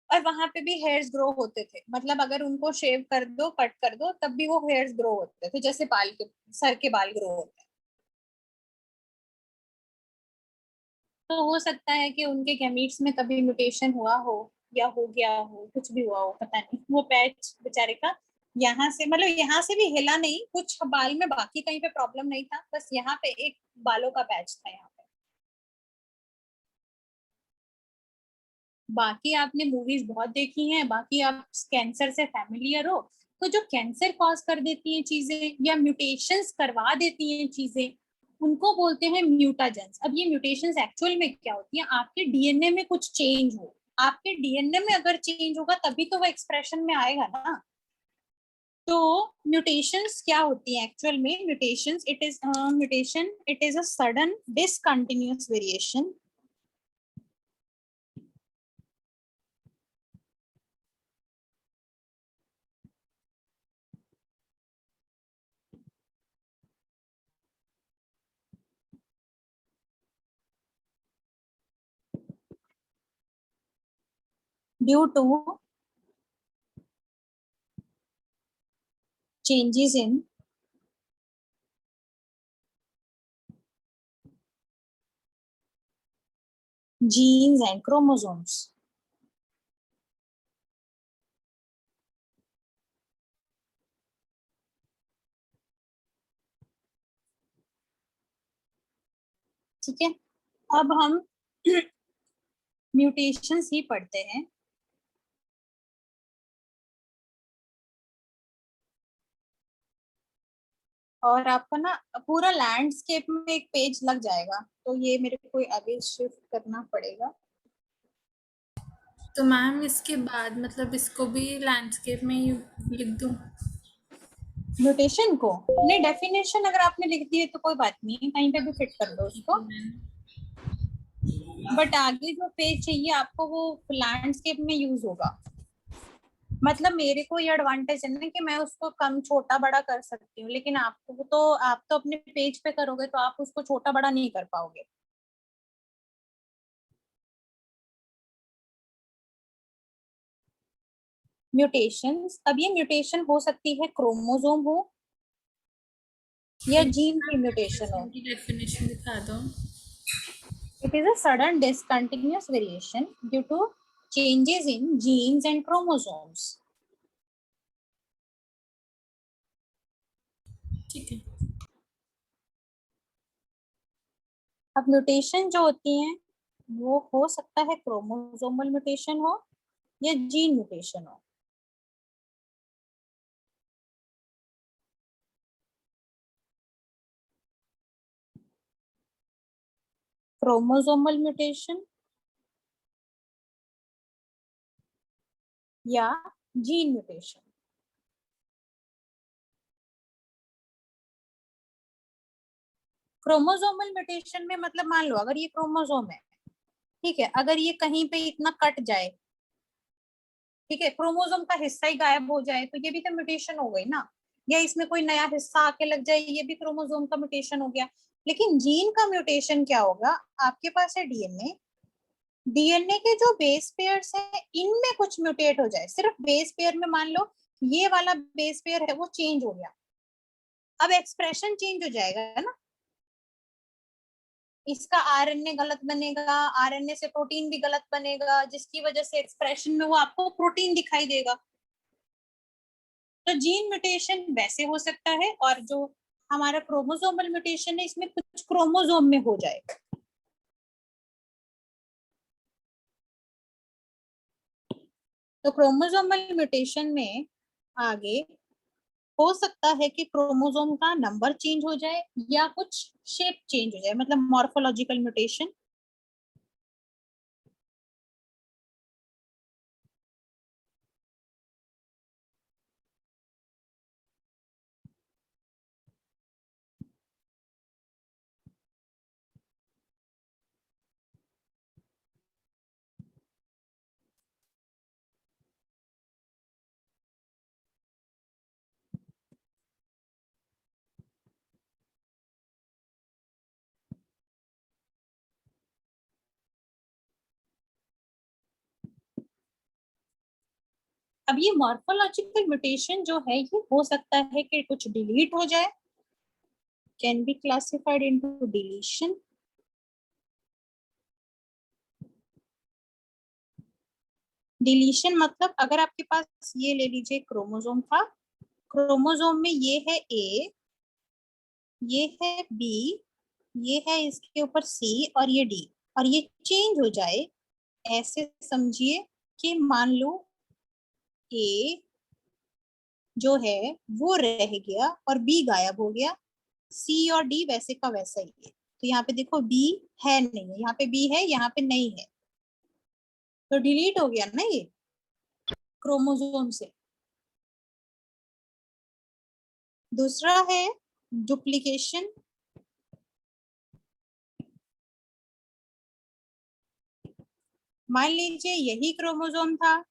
और वहां पे भी हेयर्स ग्रो होते थे, मतलब अगर उनको शेव कर दो कट कर दो तब भी वो हेयर्स ग्रो होते थे, जैसे बाल के सर के बाल ग्रो होते हैं। तो हो सकता है कि उनके गैमीट्स में कभी म्यूटेशन हुआ हो या हो गया हो, कुछ भी हुआ हो पता नहीं। वो पैच बेचारे का यहाँ से, मतलब यहाँ से भी हिला नहीं, कुछ बाल में बाकी कहीं पे प्रॉब्लम नहीं था, बस यहाँ पे एक बालों का पैच था यहाँ पे। बाकी आपने मूवीज बहुत देखी हैं, बाकी आप कैंसर से फैमिलियर हो, तो जो कैंसर कॉज कर देती हैं चीजें या म्यूटेशंस करवा देती हैं चीजें, उनको बोलते हैं म्यूटाजेंस। अब ये म्यूटेशंस एक्चुअल में क्या होती है? आपके डीएनए में कुछ चेंज हो, आपके डीएनए में अगर चेंज होगा तभी तो वो एक्सप्रेशन में आएगा ना। तो म्यूटेशंस क्या होती है एक्चुअल में? Mutations it is a sudden discontinuous variation due to changes in genes and chromosomes. ठीक है, अब हम म्यूटेशंस ही पढ़ते हैं। और आपका ना पूरा लैंडस्केप में एक पेज लग जाएगा, तो ये मेरे को आगे शिफ्ट करना पड़ेगा। तो मैम इसके बाद मतलब इसको भी लैंडस्केप में ही लिख दूं? म्यूटेशन को नहीं, डेफिनेशन अगर आपने लिख दी है तो कोई बात नहीं, कहीं पे भी फिट कर दो उसको। बट आगे जो पेज चाहिए आपको वो लैंडस्केप में यूज होगा। मतलब मेरे को ये एडवांटेज है ना कि मैं उसको कम छोटा बड़ा कर सकती हूँ, लेकिन आपको तो आप तो अपने पेज पे करोगे तो आप उसको छोटा बड़ा नहीं कर पाओगे। म्यूटेशंस, अब ये म्यूटेशन हो सकती है क्रोमोसोम हो या जीन की म्यूटेशन हो। डेफिनेशन दिखा दो। It is a sudden discontinuous variation due to changes in genes and chromosomes. ठीक है। अब म्यूटेशन जो होती हैं वो हो सकता है क्रोमोसोमल म्यूटेशन हो या जीन म्यूटेशन हो। क्रोमोसोमल म्यूटेशन या जीन म्यूटेशन। क्रोमोसोमल म्यूटेशन में मतलब मान लो अगर ये क्रोमोसोम है, ठीक है, अगर ये कहीं पे इतना कट जाए, ठीक है, क्रोमोसोम का हिस्सा ही गायब हो जाए तो ये भी तो म्यूटेशन हो गई ना। या इसमें कोई नया हिस्सा आके लग जाए, ये भी क्रोमोसोम का म्यूटेशन हो गया। लेकिन जीन का म्यूटेशन क्या होगा, आपके पास है डीएनए, डीएनए के जो बेस पेयर्स हैं इनमें कुछ म्यूटेट हो जाए, सिर्फ बेस पेयर में, मान लो ये वाला बेस पेयर है वो चेंज हो गया, अब एक्सप्रेशन चेंज हो जाएगा ना। इसका आरएनए गलत बनेगा, आरएनए से प्रोटीन भी गलत बनेगा, जिसकी वजह से एक्सप्रेशन में वो आपको प्रोटीन दिखाई देगा। तो जीन म्यूटेशन वैसे हो सकता है, और जो हमारा क्रोमोसोमल म्यूटेशन है इसमें कुछ क्रोमोसोम में हो जाएगा। तो क्रोमोसोमल म्यूटेशन में आगे हो सकता है कि क्रोमोसोम का नंबर चेंज हो जाए या कुछ शेप चेंज हो जाए, मतलब मॉर्फोलॉजिकल म्यूटेशन। अब ये मॉर्फोलॉजिकल म्यूटेशन जो है ये हो सकता है कि कुछ डिलीट हो जाए, can be classified into deletion. Deletion मतलब अगर आपके पास ये ले लीजिए क्रोमोसोम था, क्रोमोसोम में ये है ए, ये है बी, ये है इसके ऊपर सी और ये डी, और ये चेंज हो जाए, ऐसे समझिए कि मान लो ए जो है वो रह गया और बी गायब हो गया, सी और डी वैसे का वैसा ही है। तो यहाँ पे देखो बी है नहीं है, यहाँ पे बी है यहाँ पे नहीं है, तो डिलीट हो गया ना ये क्रोमोसोम से। दूसरा है डुप्लीकेशन। मान लीजिए यही क्रोमोसोम था,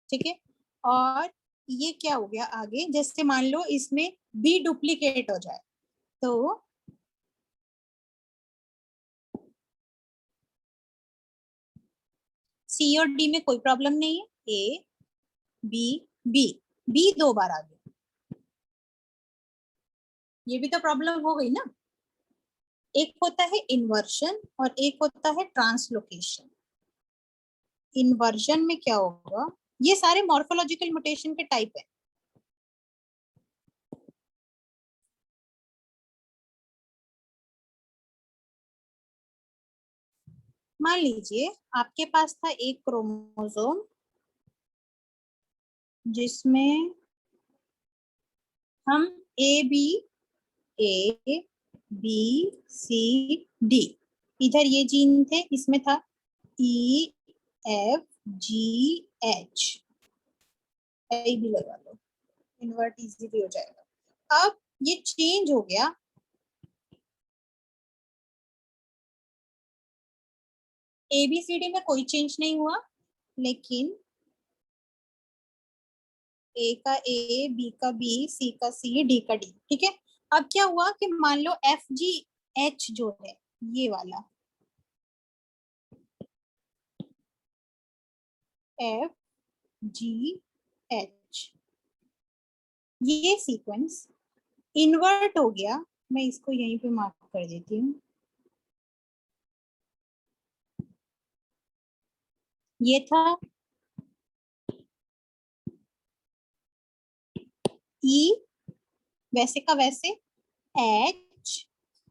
ठीक है, और ये क्या हो गया आगे, जैसे मान लो इसमें बी डुप्लीकेट हो जाए, तो सी और डी में कोई प्रॉब्लम नहीं है, ए बी बी, बी दो बार आ गया, ये भी तो प्रॉब्लम हो गई ना। एक होता है इन्वर्जन और एक होता है ट्रांसलोकेशन। इन्वर्जन में क्या होगा, ये सारे मॉर्फोलॉजिकल म्यूटेशन के टाइप है। मान लीजिए आपके पास था एक क्रोमोसोम जिसमें हम ए बी सी डी, इधर ये जीन थे, इसमें था ई एफ जी एच, आई भी लगा लो, इन्वर्ट इजीली हो जाएगा। अब ये चेंज हो गया, ए बी सी डी में कोई चेंज नहीं हुआ, लेकिन ए का ए, बी का बी, सी का सी, डी का डी। ठीक है, अब क्या हुआ कि मान लो एफ जी एच जो है ये वाला, एफ जी एच, ये सीक्वेंस इन्वर्ट हो गया। मैं इसको यहीं पे मार्क कर देती हूँ। ये था ई, वैसे का वैसे, एच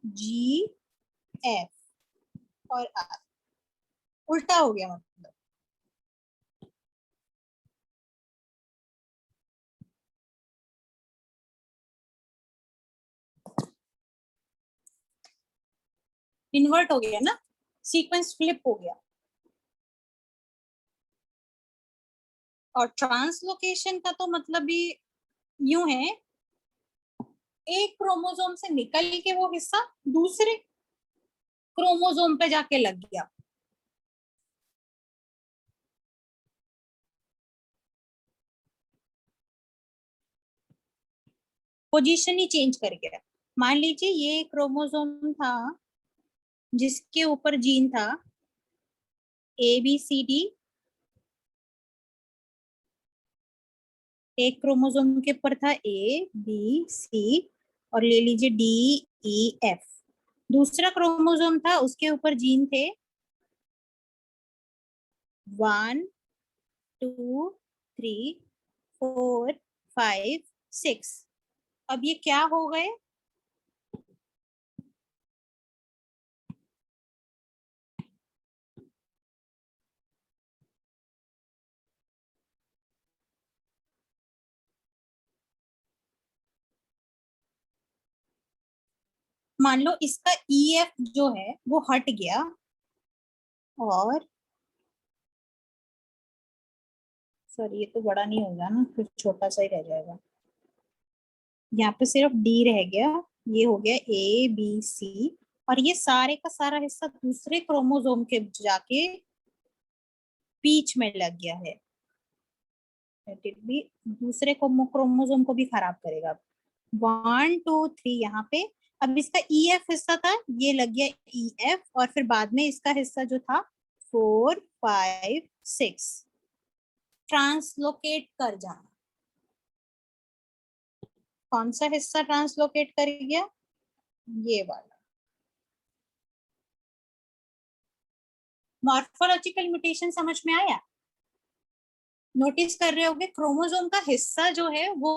जी एफ और आर, उल्टा हो गया मतलब। इन्वर्ट हो गया ना, सीक्वेंस फ्लिप हो गया। और ट्रांसलोकेशन का तो मतलब भी यूं है, एक क्रोमोसोम से निकल के वो हिस्सा दूसरे क्रोमोसोम पे जाके लग गया। पोजीशन ही चेंज कर गया। मान लीजिए ये क्रोमोसोम था जिसके ऊपर जीन था ए बी सी डी, एक क्रोमोसोम के ऊपर था ए बी सी, और ले लीजिए डी ई एफ। दूसरा क्रोमोसोम था, उसके ऊपर जीन थे 1 2 3 4 5 6। अब ये क्या हो गए, मान लो इसका EF जो है वो हट गया, और सॉरी ये तो बड़ा नहीं होगा ना, फिर छोटा सा ही रह जाएगा। यहाँ पे सिर्फ D रह गया, ये हो गया A B C, और ये सारे का सारा हिस्सा दूसरे क्रोमोसोम के जाके बीच में लग गया है। भी दूसरे क्रोमोसोम को भी खराब करेगा। 1 2 3 यहाँ पे। अब इसका EF हिस्सा था, ये लग गया EF, और फिर बाद में इसका हिस्सा जो था 4 5 6 ट्रांसलोकेट कर जाना। कौन सा हिस्सा ट्रांसलोकेट कर गया, ये वाला। मॉर्फोलॉजिकल म्यूटेशन समझ में आया? नोटिस कर रहे होगे क्रोमोसोम का हिस्सा जो है वो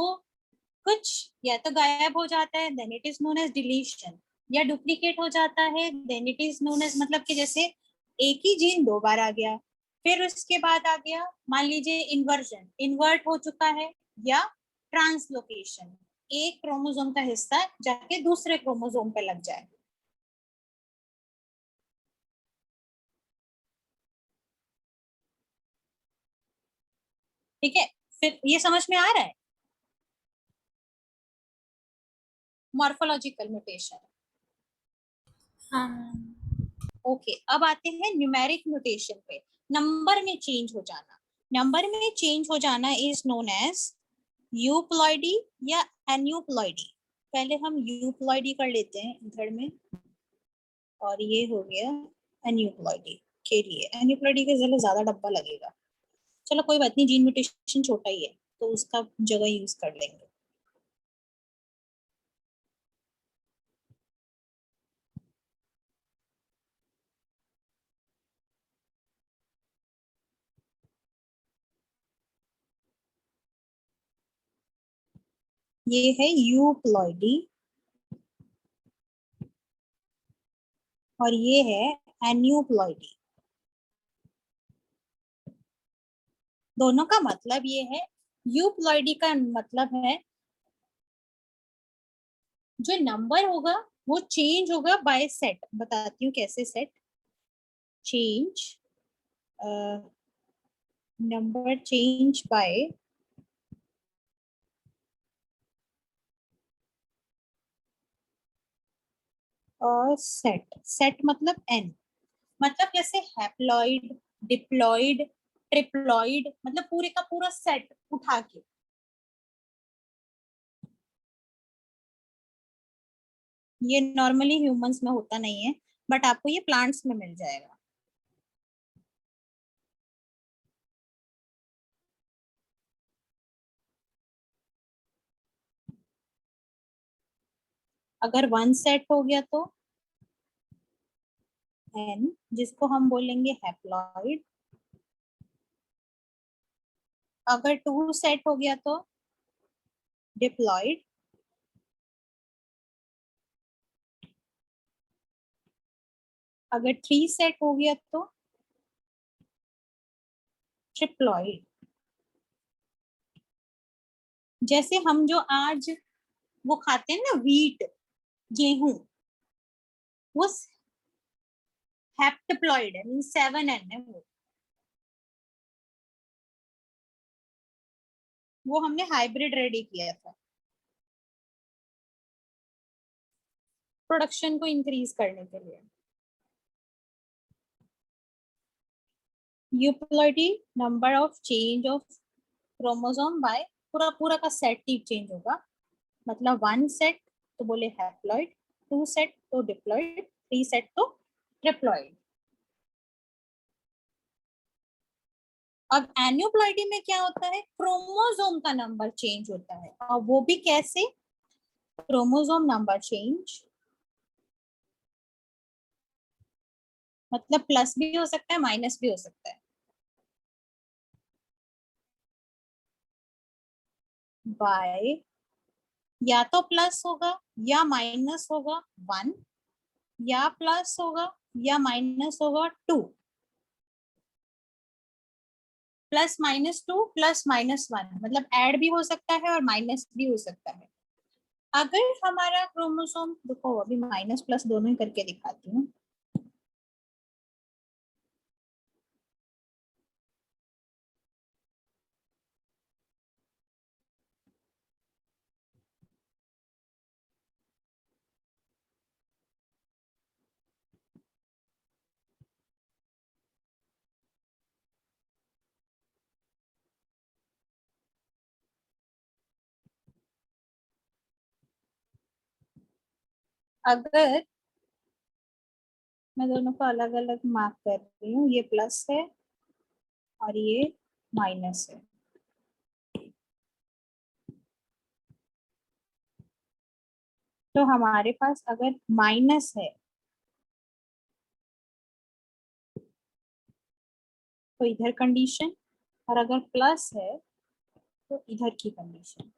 कुछ या तो गायब हो जाता है, then it is known as deletion, या डुप्लीकेट हो जाता है, then it is known as, मतलब कि जैसे एक ही जीन 2 बार आ गया, फिर उसके बाद आ गया मान लीजिए इन्वर्जन, इन्वर्ट हो चुका है, या ट्रांसलोकेशन, एक क्रोमोसोम का हिस्सा जाके दूसरे क्रोमोसोम पे लग जाए। ठीक है, फिर ये समझ में आ रहा है मॉर्फोलॉजिकल म्यूटेशन। हाँ ओके, अब आते हैं न्यूमेरिक म्यूटेशन पे। नंबर में चेंज हो जाना, नंबर में चेंज हो जाना इज नोन एज यूप्लॉइडी या एन्यूप्लॉइडी। पहले हम यूप्लॉइडी कर लेते हैं इधर में, और ये हो गया एन्यूप्लॉइडी के लिए। एन्यूप्लॉइडी के जरिए ज्यादा डब्बा लगेगा, चलो कोई बात नहीं, जीन म्यूटेशन छोटा ही है तो उसका जगह यूज कर लेंगे। ये है यूप्लॉइडी और ये है एन्यूप्लॉइडी। दोनों का मतलब ये है यूप्लॉइडी का मतलब है जो नंबर होगा वो चेंज होगा बाय सेट। बताती हूँ कैसे set change, number change bye set. Set मतलब n, मतलब जैसे हैप्लॉइड, डिप्लॉइड, ट्रिप्लॉइड, मतलब पूरे का पूरा सेट उठा के। ये नॉर्मली ह्यूमंस में होता नहीं है, बट आपको ये प्लांट्स में मिल जाएगा। अगर वन सेट हो गया तो n, जिसको हम बोलेंगे हैप्लॉइड। अगर टू सेट हो गया तो डिप्लॉइड। अगर थ्री सेट हो गया तो ट्रिप्लॉइड। जैसे हम जो आज वो खाते हैं ना व्हीट, गेहूं, वो हेप्टप्लॉइड है, मीन 7n है वो हमने हाइब्रिड रेडी किया था प्रोडक्शन को इंक्रीज करने के लिए। Euploidy number of change of chromosome by, पूरा पूरा का सेट ही चेंज होगा। मतलब वन सेट तो बोले हैप्लॉइड, टू सेट तो डिप्लॉइड, थ्री सेट तो ट्रिप्लॉइड। अब एन्यूप्लॉइडी में क्या होता है, क्रोमोसोम का नंबर चेंज होता है, और वो भी कैसे, क्रोमोसोम नंबर चेंज मतलब प्लस भी हो सकता है माइनस भी हो सकता है, बाय या तो प्लस होगा या माइनस होगा 1, या प्लस होगा या माइनस होगा 2, +-2 +-1, मतलब ऐड भी हो सकता है और माइनस भी हो सकता है। अगर हमारा क्रोमोसोम, देखो अभी माइनस प्लस दोनों ही करके दिखाती हूँ। अगर मैं दोनों को अलग अलग मार्क कर रही हूँ, ये प्लस है और ये माइनस है, तो हमारे पास अगर माइनस है तो इधर कंडीशन, और अगर प्लस है तो इधर की कंडीशन।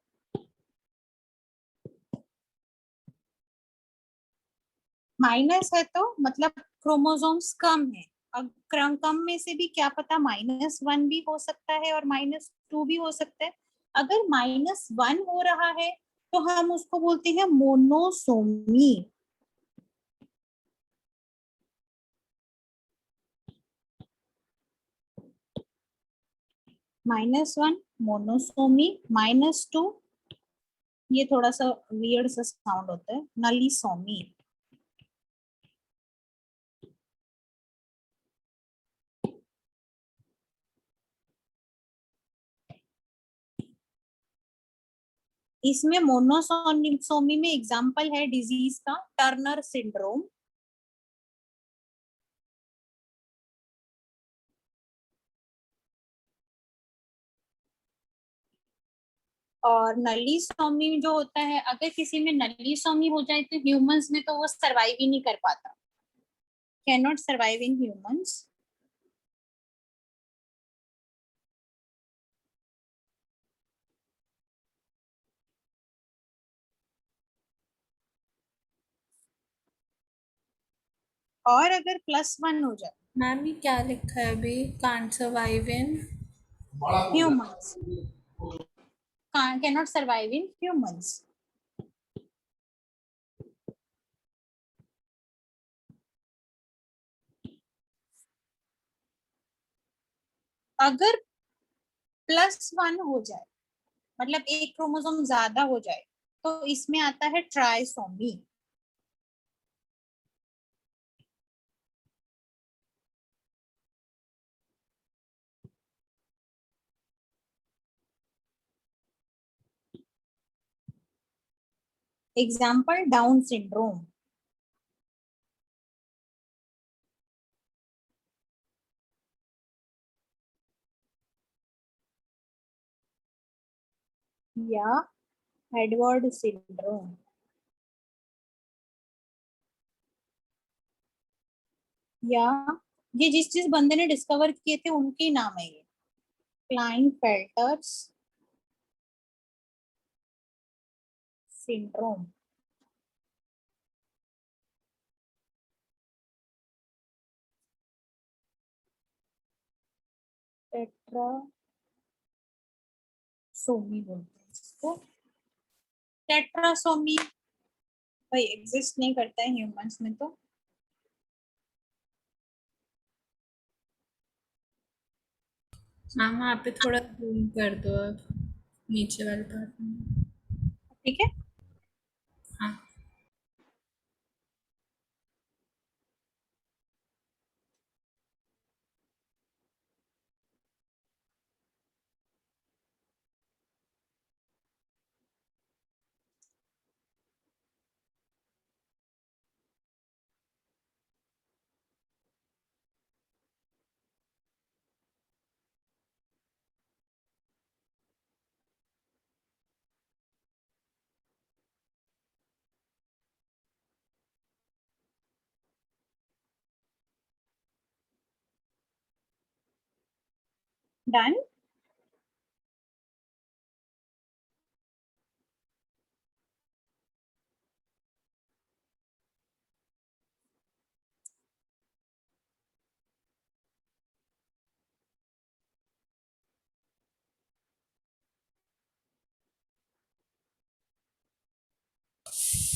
माइनस है तो मतलब क्रोमोसोम्स कम है, अब कम में से भी क्या पता -1 भी हो सकता है और -2 भी हो सकता है। अगर -1 हो रहा है तो हम उसको बोलते हैं मोनोसोमी। -1 मोनोसोमी, -2 ये थोड़ा सा वियर्ड सा साउंड होता है, नलीसोमी। इसमें मोनोसोमी में एग्जांपल है डिजीज का टर्नर सिंड्रोम, और नलीसोमी जो होता है, अगर किसी में नलीसोमी हो जाए तो ह्यूमंस में तो वो सरवाइव ही नहीं कर पाता, can not survive in humans. और अगर +1 हो जाए मैम ये क्या लिखा है अभी, can't survive in humans, cannot survive in humans. अगर +1 हो जाए, मतलब एक क्रोमोसोम ज्यादा हो जाए, तो इसमें आता है ट्राइसोमी। Example down syndrome. या एडवर्ड सिंड्रोम। या ये जिस बंदे ने डिस्कवर किए थे उनके नाम है ये, क्लाइनफेल्टर्स सिंड्रोम। टेट्रासोमी बोलते हैं इसको। टेट्रासोमी भाई एग्जिस्ट नहीं करता है ह्यूमंस में। तो मैम वहाँ पे थोड़ा जूम कर दो अब, नीचे वाले पार्ट में। ठीक है, हाँ डन।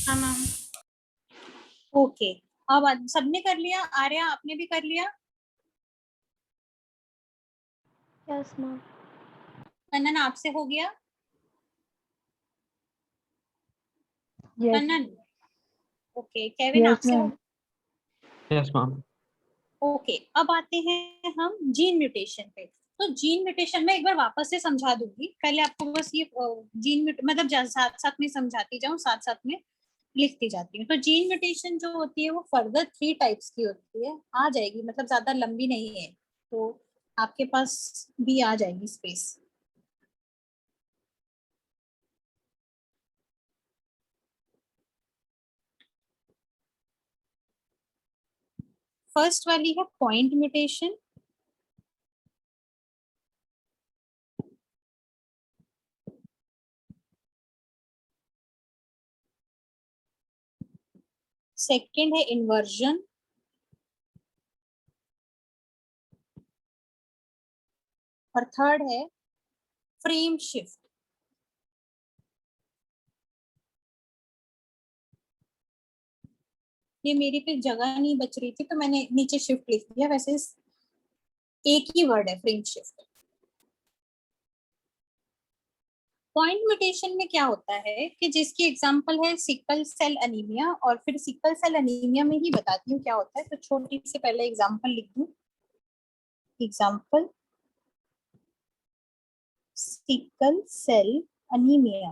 हाँ मैम। ओके, अब सबने कर लिया? आर्या आपने भी कर लिया? Yes, ma'am. कन्नन आपसे हो गया? Yes. Kannan okay, Kevin Yes, आपसे हो? ma'am. Yes, ma'am. ओके, अब आते हैं हम जीन म्यूटेशन पे। तो जीन म्यूटेशन में एक बार वापस से समझा दूंगी, पहले आपको बस ये जीन मतलब साथ साथ में समझाती जाऊं, साथ साथ में लिखती जाती हूँ। तो जीन म्यूटेशन जो होती है वो फर्दर 3 टाइप्स की होती है, आ जाएगी, मतलब ज्यादा लंबी नहीं है, तो आपके पास भी आ जाएगी स्पेस। फर्स्ट वाली है पॉइंट म्यूटेशन। सेकंड है इन्वर्जन। और थर्ड है फ्रेम शिफ्ट। ये मेरी पे जगह नहीं बच रही थी तो मैंने नीचे शिफ्ट लिख दिया, वैसे एक ही वर्ड है फ्रेम शिफ्ट। पॉइंट म्यूटेशन में क्या होता है कि जिसकी एग्जांपल है सिकल सेल एनीमिया, और फिर सिकल सेल एनीमिया में ही बताती हूँ क्या होता है। तो छोटी सी पहले एग्जांपल लिख दूं। Example sickle cell anaemia.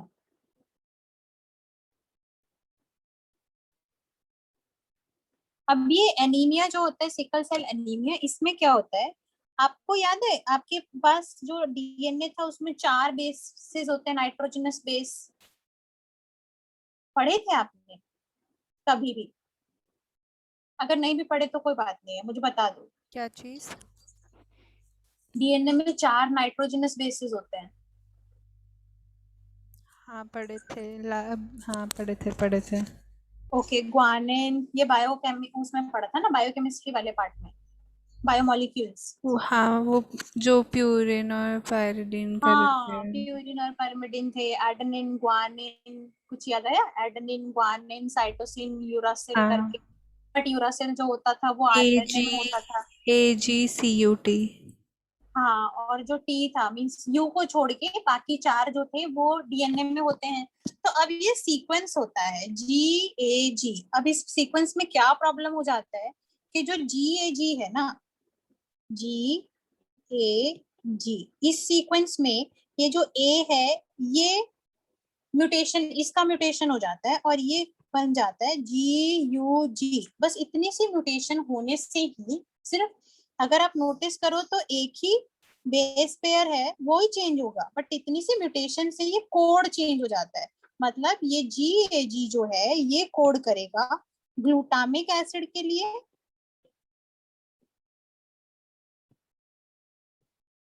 अब ये एनीमिया जो होता है, सिकल सेल एनीमिया, इसमें क्या होता है आपको याद है? आपके पास जो डीएनए था उसमें 4 बेसेस होते हैं, नाइट्रोजनस बेस, पढ़े थे आपने कभी भी? अगर नहीं भी पढ़े तो कोई बात नहीं है, मुझे बता दो। क्या चीज? डीएनए में 4 नाइट्रोजनस बेसेस होते हैं। हाँ पढ़े थे हाँ पढ़े थे। ओके, ग्वानिन, ये बायोकेमी उसमें पढ़ा था ना, बायोकेमिस्ट्री वाले पार्ट में। बायोमोलिक्यूल्स। हाँ वो जो प्यूरिन और पायरिडीन का रहते हाँ, हैं। प्यूरिन और पायरिमिडिन थे, एडेनिन, ग्वानिन, कुछ याद आया? एडेनिन, ग्वानिन, साइटोसिन, यूरासिल हाँ करके। बट यूरासिल जो होता था वो AG एडेनिन होता था। AGCUT। हाँ, और जो टी था मींस यू को छोड़ के बाकी चार जो थे वो डीएनए में होते हैं। तो अब ये सीक्वेंस होता है GAG। अब इस सीक्वेंस में क्या प्रॉब्लम हो जाता है कि जो GAG है ना, GAG, इस सीक्वेंस में ये जो A है, ये म्यूटेशन, इसका म्यूटेशन हो जाता है और ये बन जाता है GUG। बस इतनी सी म्यूटेशन होने से ही, सिर्फ अगर आप नोटिस करो तो एक ही बेस पेयर है वो ही चेंज होगा, बट इतनी सी म्यूटेशन से ये कोड चेंज हो जाता है। मतलब ये GAG जो है ये कोड करेगा ग्लूटामिक एसिड के लिए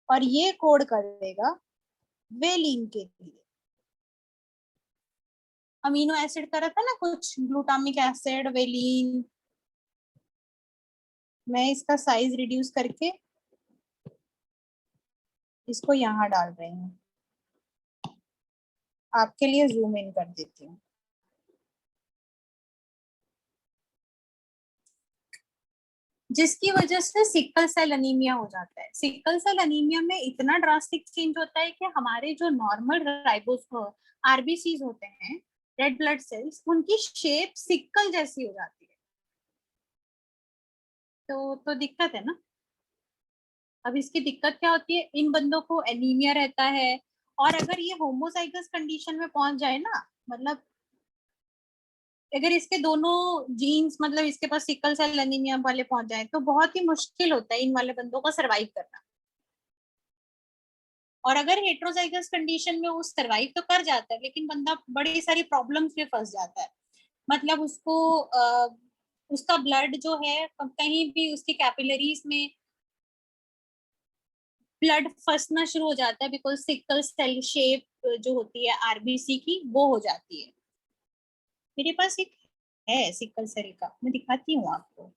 और ये कोड करेगा वेलिन के लिए। अमीनो एसिड का रहता ना कुछ, ग्लूटामिक एसिड, वेलिन। मैं इसका साइज रिड्यूस करके इसको यहाँ डाल रही हूँ, आपके लिए जूम इन कर देती हूँ। जिसकी वजह से सिकल सेल अनीमिया हो जाता है। सिकल सेल अनीमिया में इतना ड्रास्टिक चेंज होता है कि हमारे जो नॉर्मल राइबोस आरबीसीज होते हैं, रेड ब्लड सेल्स, उनकी शेप सिकल जैसी हो जाती है। तो दिक्कत है ना। अब इसकी दिक्कत क्या होती है, इन बंदों को एनीमिया रहता है, और अगर ये होमोजाइगस कंडीशन में पहुंच जाए ना, मतलब अगर इसके दोनों जीन्स, मतलब इसके पास सिकल सेल एनीमिया वाले पहुंच जाए तो बहुत ही मुश्किल होता है इन वाले बंदों का सरवाइव करना। और अगर हेट्रोजाइगस कंडीशन में वो सरवाइव तो कर जाता है, लेकिन बंदा बड़ी सारी प्रॉब्लम्स में फंस जाता है। मतलब उसको उसका ब्लड जो है कहीं भी उसकी कैपिलरीज में ब्लड फंसना शुरू हो जाता है, बिकॉज सिकल सेल शेप जो होती है आरबीसी की वो हो जाती है। मेरे पास एक है सिकल सेल का, मैं दिखाती हूँ आपको।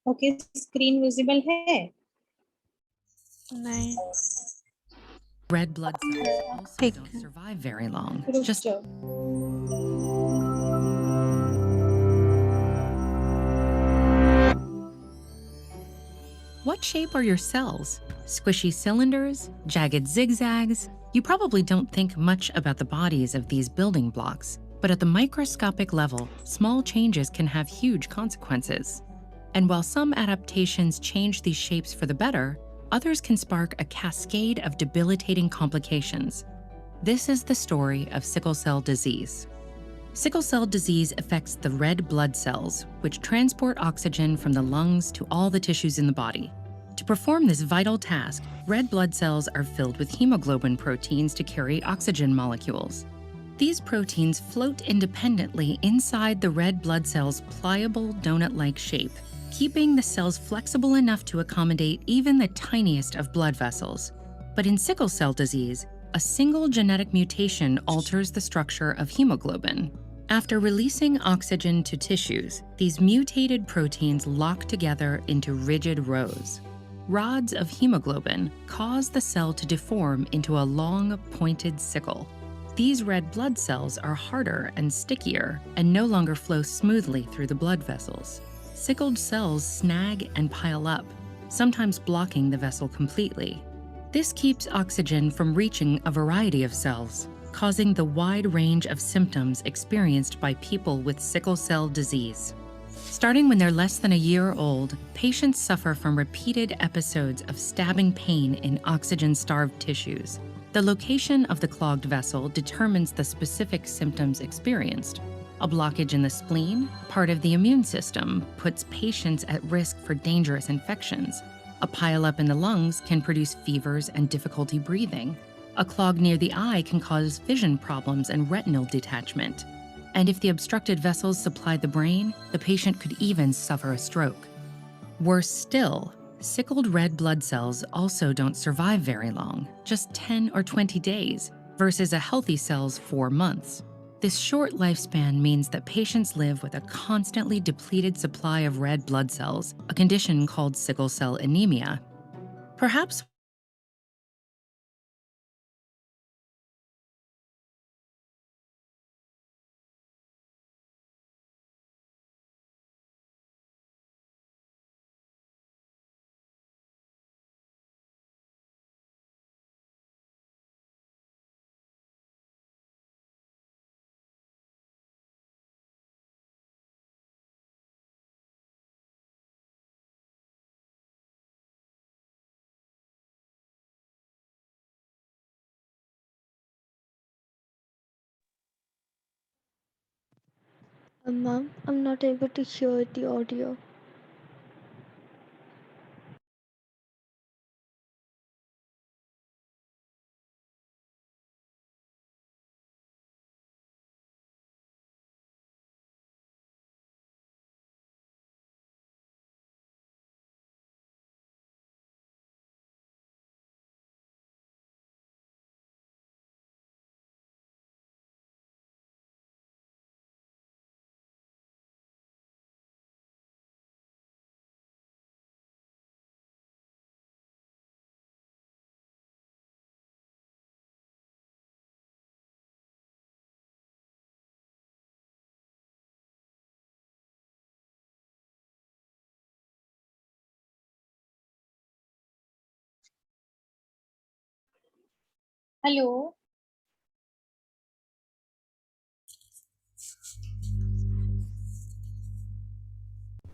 ओके, स्क्रीन विजिबल है? नहीं Red blood cells also ठीक don't है। survive very long. रुक Just जाओ। what shape are your cells? Squishy cylinders? Jagged zigzags? You probably don't think much about the bodies of these building blocks, but at the microscopic level, small changes can have huge consequences. And while some adaptations change these shapes for the better, others can spark a cascade of debilitating complications. This is the story of sickle cell disease. Sickle cell disease affects the red blood cells, which transport oxygen from the lungs to all the tissues in the body. To perform this vital task, red blood cells are filled with hemoglobin proteins to carry oxygen molecules. These proteins float independently inside the red blood cell's pliable donut-like shape, keeping the cells flexible enough to accommodate even the tiniest of blood vessels. But in sickle cell disease, a single genetic mutation alters the structure of hemoglobin. After releasing oxygen to tissues, these mutated proteins lock together into rigid rows. Rods of hemoglobin cause the cell to deform into a long, pointed sickle. These red blood cells are harder and stickier and no longer flow smoothly through the blood vessels. Sickled cells snag and pile up, sometimes blocking the vessel completely. This keeps oxygen from reaching a variety of cells, causing the wide range of symptoms experienced by people with sickle cell disease. Starting when they're less than a year old, patients suffer from repeated episodes of stabbing pain in oxygen-starved tissues. The location of the clogged vessel determines the specific symptoms experienced. A blockage in the spleen, part of the immune system, puts patients at risk for dangerous infections. A pileup in the lungs can produce fevers and difficulty breathing. A clog near the eye can cause vision problems and retinal detachment. And if the obstructed vessels supplied the brain, the patient could even suffer a stroke. Worse still, sickled red blood cells also don't survive very long, just 10 or 20 days, versus a healthy cell's 4 months. This short lifespan means that patients live with a constantly depleted supply of red blood cells, a condition called sickle cell anemia. Perhaps Ma'am, I'm not able to hear the audio. Hello,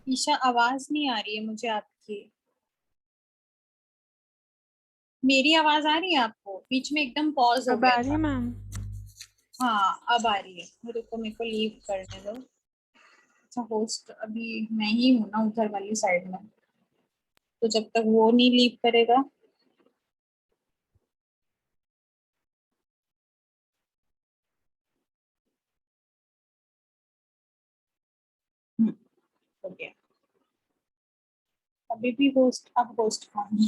Isha आवाज नहीं आ रही है मुझे आपकी। मेरी आवाज आ रही है आपको? बीच में एकदम पॉज हो अब आ गया रही है था। मैम? हाँ, अब आ रही है। रुको, मेरे को लीव करने दो। अच्छा, होस्ट अभी मैं ही हूँ ना उधर वाली साइड में, तो जब तक वो नहीं लीव करेगा। हो गया। अभी भी होस्ट, अब होस्ट कौन है?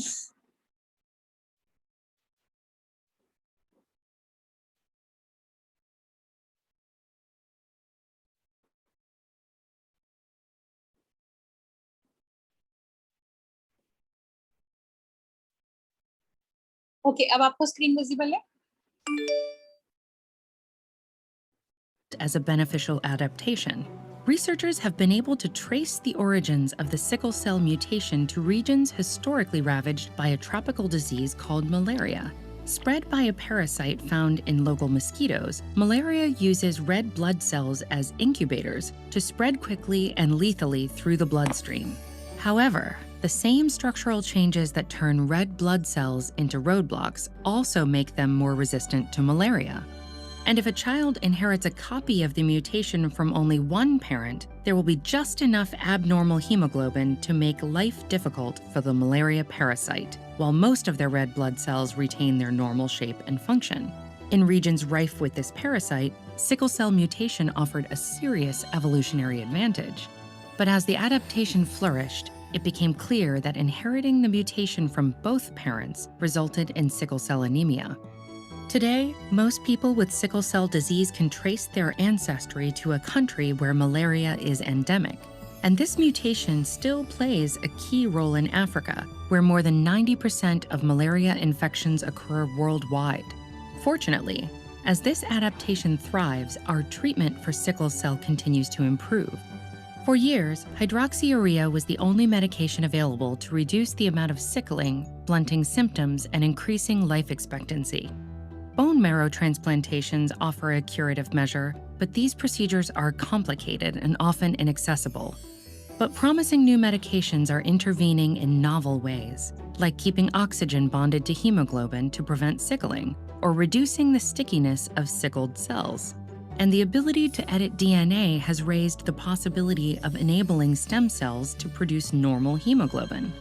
ओके, अब आपको स्क्रीन विजिबल है? as a beneficial adaptation. Researchers have been able to trace the origins of the sickle cell mutation to regions historically ravaged by a tropical disease called malaria. Spread by a parasite found in local mosquitoes, malaria uses red blood cells as incubators to spread quickly and lethally through the bloodstream. However, the same structural changes that turn red blood cells into roadblocks also make them more resistant to malaria. And if a child inherits a copy of the mutation from only one parent, there will be just enough abnormal hemoglobin to make life difficult for the malaria parasite, while most of their red blood cells retain their normal shape and function. In regions rife with this parasite, sickle cell mutation offered a serious evolutionary advantage. But as the adaptation flourished, it became clear that inheriting the mutation from both parents resulted in sickle cell anemia. Today, most people with sickle cell disease can trace their ancestry to a country where malaria is endemic. And this mutation still plays a key role in Africa, where more than 90% of malaria infections occur worldwide. Fortunately, as this adaptation thrives, our treatment for sickle cell continues to improve. For years, hydroxyurea was the only medication available to reduce the amount of sickling, blunting symptoms, and increasing life expectancy. Bone marrow transplantations offer a curative measure, but these procedures are complicated and often inaccessible. But promising new medications are intervening in novel ways, like keeping oxygen bonded to hemoglobin to prevent sickling, or reducing the stickiness of sickled cells. And the ability to edit DNA has raised the possibility of enabling stem cells to produce normal hemoglobin.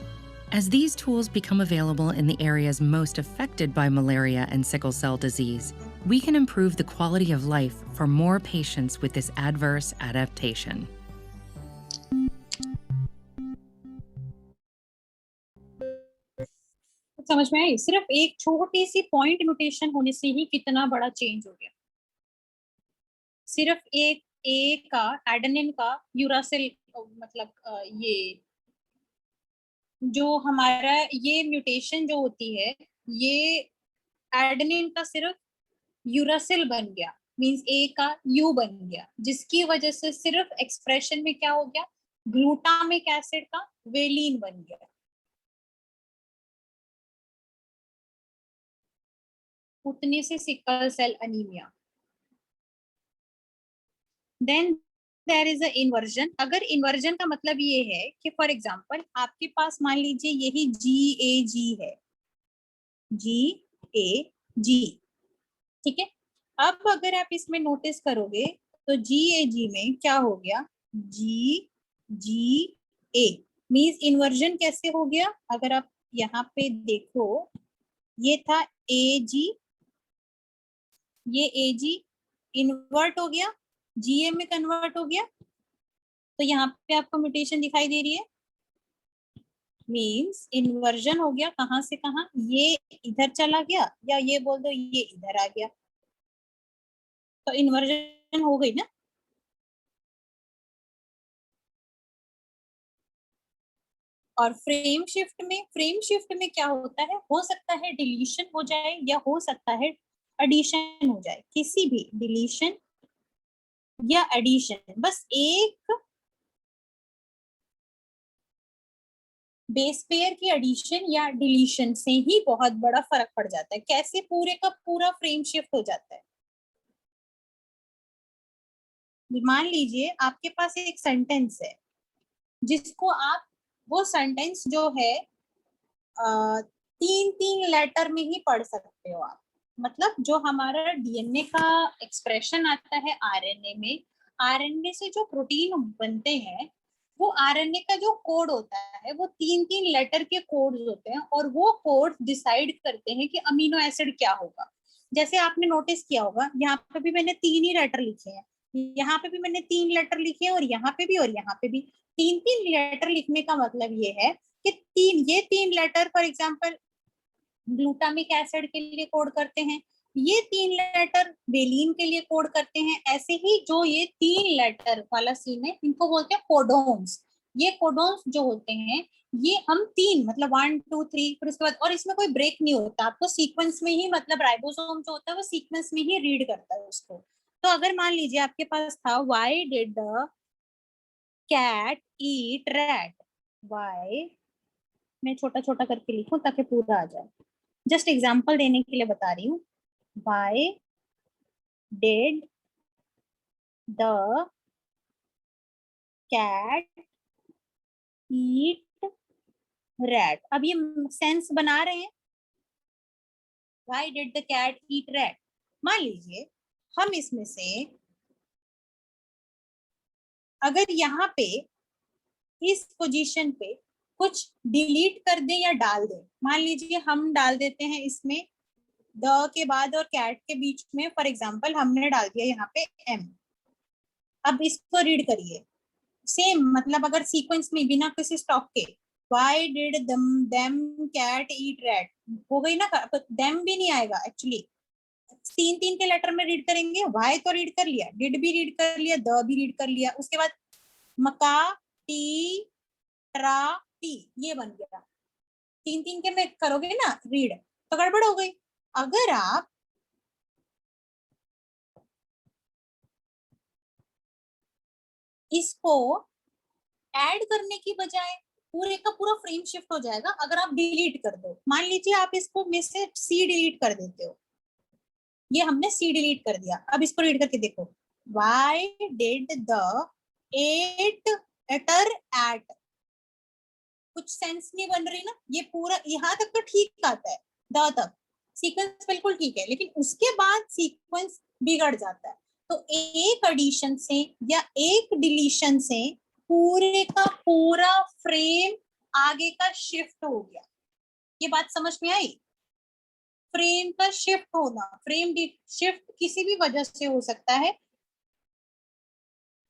As these tools become available in the areas most affected by malaria and sickle cell disease, we can improve the quality of life for more patients with this adverse adaptation. समझ में आई? सिर्फ एक छोटी C point mutation होने से ही कितना बड़ा change हो गया। सिर्फ एक ए का एडेनिन का यूरासिल मतलब ये जो हमारा ये म्यूटेशन जो होती है ये एडेनिन का सिर्फ यूरासिल बन गया, मींस ए का यू बन गया, जिसकी वजह से सिर्फ एक्सप्रेशन में क्या हो गया, ग्लूटामिक एसिड का वेलिन बन गया। उतने से sickle cell anaemia. Then there is a inversion. अगर इन्वर्जन का मतलब ये है कि फॉर एग्जांपल आपके पास मान लीजिए यही GAG है, GAG, ठीक है। अब अगर आप इसमें नोटिस करोगे तो GAG में क्या हो गया, GGA, मींस इन्वर्जन कैसे हो गया। अगर आप यहाँ पे देखो ये था AG, ये AG इन्वर्ट हो गया, GA में कन्वर्ट हो गया, तो यहाँ पे आपको म्यूटेशन दिखाई दे रही है, मींस इन्वर्जन हो गया। कहां से कहां, ये इधर चला गया या ये बोल दो ये इधर आ गया, तो इन्वर्जन हो गई ना। और फ्रेम शिफ्ट में क्या होता है, हो सकता है डिलीशन हो जाए या हो सकता है एडिशन हो जाए, किसी भी डिलीशन या एडिशन, बस एक बेस पेयर की एडिशन या डिलीशन से ही बहुत बड़ा फर्क पड़ जाता है। कैसे पूरे का पूरा फ्रेम शिफ्ट हो जाता है। मान लीजिए आपके पास एक सेंटेंस है जिसको आप, वो सेंटेंस जो है 3 लेटर में ही पढ़ सकते हो आप, मतलब जो हमारा डीएनए का एक्सप्रेशन आता है आरएनए में, आरएनए से जो प्रोटीन बनते हैं वो आरएनए का जो कोड होता है वो 3 लेटर के कोड्स होते हैं, और वो कोड डिसाइड करते हैं कि अमीनो एसिड क्या होगा। जैसे आपने नोटिस किया होगा यहाँ पे भी मैंने 3 ही लेटर लिखे हैं, यहाँ पे भी मैंने 3 लेटर लिखे हैं, और यहाँ पे भी और यहाँ पे भी 3 लेटर लिखने का मतलब ये है कि ये 3 letter for example glutamic acid के लिए कोड करते हैं, ये 3 लेटर वेलिन के लिए कोड करते हैं। ऐसे ही जो ये 3 लेटर वाला सीन है इनको बोलते हैं कोडोन्स। ये कोडोन्स जो होते हैं ये हम 3 मतलब 1 2 3 फिर उसके बाद, और इसमें कोई ब्रेक नहीं होता, आपको सीक्वेंस में ही, मतलब राइबोसोम जो होता है वो सीक्वेंस में ही रीड करता है उसको। तो अगर मान लीजिए आपके पास था why did the cat eat rat, why, मैं छोटा छोटा करके लिखूं ताकि पूरा आ जाए, जस्ट एग्जांपल देने के लिए बता रही हूँ। Why did the cat eat rat? अब ये सेंस बना रहे हैं, Why did the cat eat rat? मान लीजिए हम इसमें से अगर यहाँ पे इस पोजीशन पे कुछ डिलीट कर दें या डाल दें, मान लीजिए हम डाल देते हैं इसमें द के बाद और कैट के बीच में फॉर एग्जांपल हमने डाल दिया यहाँ पे एम। अब इसको रीड करिए सेम, मतलब अगर सीक्वेंस में बिना किसी स्टॉप के why did them cat eat rat हो गई ना, देम भी नहीं आएगा एक्चुअली, 3 के लेटर में रीड करेंगे। व्हाई तो रीड कर लिया, डिड भी रीड कर लिया, द भी रीड कर लिया, उसके बाद मका टी ट्रा टी ये बन गया। 3 के में करोगे ना रीड तो गड़बड़ हो गई। अगर आप इसको ऐड करने की बजाय पूरे का पूरा फ्रेम शिफ्ट हो जाएगा अगर आप डिलीट कर दो। मान लीजिए आप इसको में से सी डिलीट कर देते हो, ये हमने सी डिलीट कर दिया। अब इसको रीड करके देखो, व्हाई डिड द एटर एट, कुछ सेंस नहीं बन रही ना, ये पूरा यहाँ तक तो ठीक आता है, द तक सीक्वेंस बिल्कुल ठीक है, लेकिन उसके बाद सीक्वेंस बिगड़ जाता है। तो एक एडिशन से या एक डिलीशन से पूरे का पूरा फ्रेम आगे का शिफ्ट हो गया। ये बात समझ में आई? फ्रेम का शिफ्ट होना, फ्रेम शिफ्ट किसी भी वजह से हो सकता है,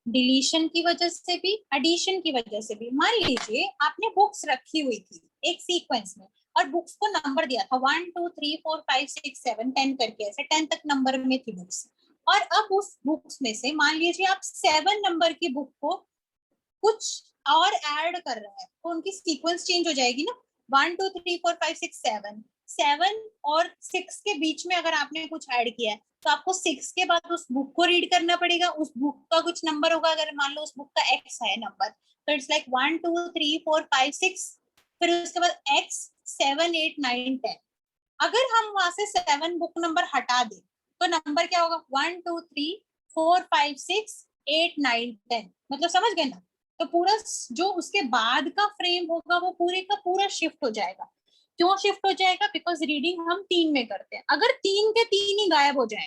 डिलीशन की वजह से भी, एडिशन की वजह से भी। मान लीजिए आपने बुक्स रखी हुई थी एक सीक्वेंस में और बुक्स को नंबर दिया था 1 2 3 4 5 6 7 10 करके, ऐसे 10 तक नंबर में थी बुक्स। और अब उस बुक्स में से मान लीजिए आप 7 नंबर की बुक को कुछ और ऐड कर रहा है, तो उनकी सीक्वेंस चेंज हो जाएगी ना। 1 2 3 4 5 6 7, 7 और 6 के बीच में अगर आपने कुछ ऐड किया है तो आपको 6 के बाद उस बुक को रीड करना पड़ेगा, उस बुक का कुछ नंबर होगा, अगर मान लो उस बुक का x है नंबर, तो इट्स लाइक 1 2 3 4 5 6, फिर उसके बाद x 7 8 9 10। अगर हम वहां से 7 बुक नंबर हटा दें तो नंबर क्या होगा? 1 2 3 4 5 6 8 9 10। मतलब समझ गए ना? तो पूरा जो उसके बाद का फ्रेम होगा वो पूरे का पूरा शिफ्ट हो जाएगा। क्यों शिफ्ट हो जाएगा? बिकॉज रीडिंग हम 3 में करते हैं। अगर 3 के 3 ही गायब हो जाए,